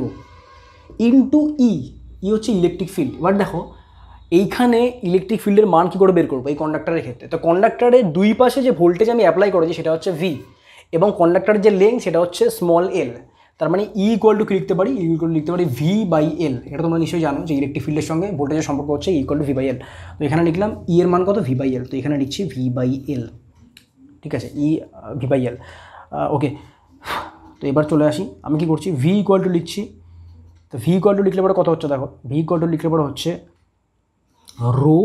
ইন্টু ই হচ্ছে ইলেকট্রিক ফিল্ড। এবার দেখো এইখানে ইলেকট্রিক ফিল্ডের মান কী করে বের করবো এই কন্ডাক্টরের ক্ষেত্রে। তো কন্ডাক্টরের দুই পাশে যে ভোল্টেজ আমি অ্যাপ্লাই করেছি সেটা হচ্ছে ভি, এবং কন্ডাক্টরের যে লেন্থ সেটা হচ্ছে স্মল এল। তার মানে ই ইকুয়াল টু কি লিখতে পারি, লিখতে পারি V/L। এটা তোমরা নিশ্চয়ই জানো যে ইলেকট্রিক ফিল্ডের সঙ্গে ভোল্টেজের সম্পর্ক হচ্ছে ইকুয়াল টু V/L। তো এখানে লিখলাম ই এর মান কত, V/L। তো এখানে লিখছি V/L। ঠিক আছে, V/L। ওকে, তো এবার চলে আসি, আমি কি করছি, ভি ইকুয়াল টু লিখছি। তো ভি ইকুয়াল টু লিখলে পরে কত হচ্ছে দেখো, ভি ইকুয়াল টু লিখলে পরে হচ্ছে rho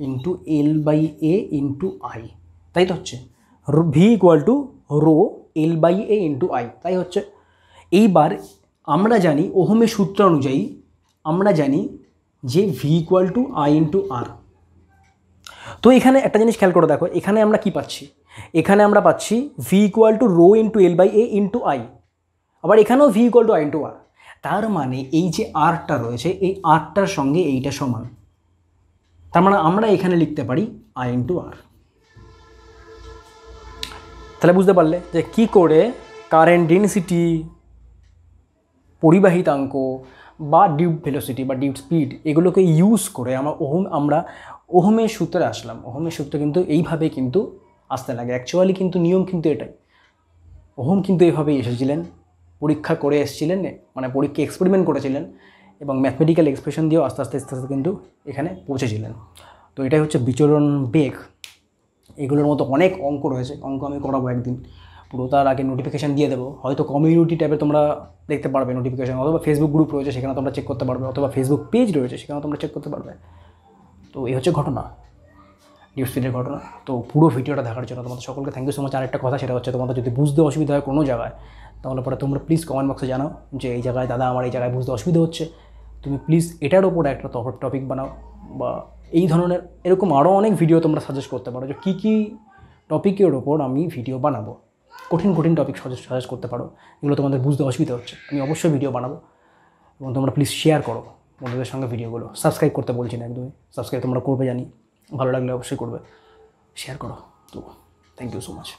into L/A into I, তাই তো হচ্ছে V equal to rho L/A into I, তাই হচ্ছে। এইবার আমরা জানি ওহমের সূত্র অনুযায়ী আমরা জানি যে V equal to I into R. তো এখানে একটা জিনিস খেয়াল করে দেখো, এখানে আমরা কি পাচ্ছি, এখানে আমরা পাচ্ছি V equal to rho into L/A into I, আবার এখানেও V equal to I into R. তার মানে এই যে আরটা রয়েছে এই আরটার সঙ্গে এইটা সমান, তার মানে আমরা এখানে লিখতে পারি আই ইন্টু আর। তাহলে বুঝতে পারলে যে কী করে কারেন্ট ডেনসিটি, পরিবাহিতাঙ্ক বা ডিউট ভেলোসিটি বা ডিউট স্পিড এগুলোকে ইউজ করে আমরা ওহমের সূত্রে আসলাম। ওহমের সূত্র কিন্তু এইভাবে কিন্তু আসতে লাগে, অ্যাকচুয়ালি কিন্তু নিয়ম কিন্তু এটাই। ওহম কিন্তু এইভাবেই এসেছিলেন, পরীক্ষা করে এসেছিলেন, মানে পরীক্ষা এক্সপেরিমেন্ট করেছিলেন এবং ম্যাথমেটিক্যাল এক্সপ্রেশন দিয়েও আস্তে আস্তে কিন্তু এখানে পৌঁছেছিলেন। তো এটাই হচ্ছে বিচরণ বেগ। এগুলোর মতো অনেক অঙ্ক রয়েছে, অঙ্ক আমি করাবো একদিন পুরো, তার আগে নোটিফিকেশান দিয়ে দেবো। হয়তো কমিউনিটি ট্যাবে তোমরা দেখতে পারবে নোটিফিকেশান, অথবা ফেসবুক গ্রুপ রয়েছে সেখানে তোমরা চেক করতে পারবে, অথবা ফেসবুক পেজ রয়েছে সেখানে তোমরা চেক করতে পারবে। তো এই হচ্ছে ঘটনা, ডিউট স্পিডের ঘটনা। তো পুরো ভিডিওটা দেখার জন্য তোমাদের সকলকে থ্যাংক ইউ সো মাচ। আরেকটা কথা, সেটা হচ্ছে তোমাদের যদি বুঝতে অসুবিধা হয় কোনো জায়গায়, তাহলে পরে তোমরা প্লিজ কমেন্ট বক্সে জানাও যে এই জায়গায় দাদা আমার এই জায়গায় বুঝতে অসুবিধা হচ্ছে। তুমি প্লিজ এটার ওপর একটা টপিক বানাও, বা এই ধরনের এরকম আরও অনেক ভিডিও তোমরা সাজেস্ট করতে পারো যে কী কী টপিকের ওপর আমি ভিডিও বানাবো। কঠিন টপিক সাজেস্ট করতে পারো, এগুলো তোমাদের বুঝতে অসুবিধা হচ্ছে, আমি অবশ্যই ভিডিও বানাবো। এবং তোমরা প্লিজ শেয়ার করো, বন্ধুদের সঙ্গে ভিডিওগুলো। সাবস্ক্রাইব করতে বলছি না একদমই, সাবস্ক্রাইব তোমরা করবে জানি, ভালো লাগলে অবশ্যই করবে, শেয়ার করো। তো থ্যাংক ইউ সো মাচ।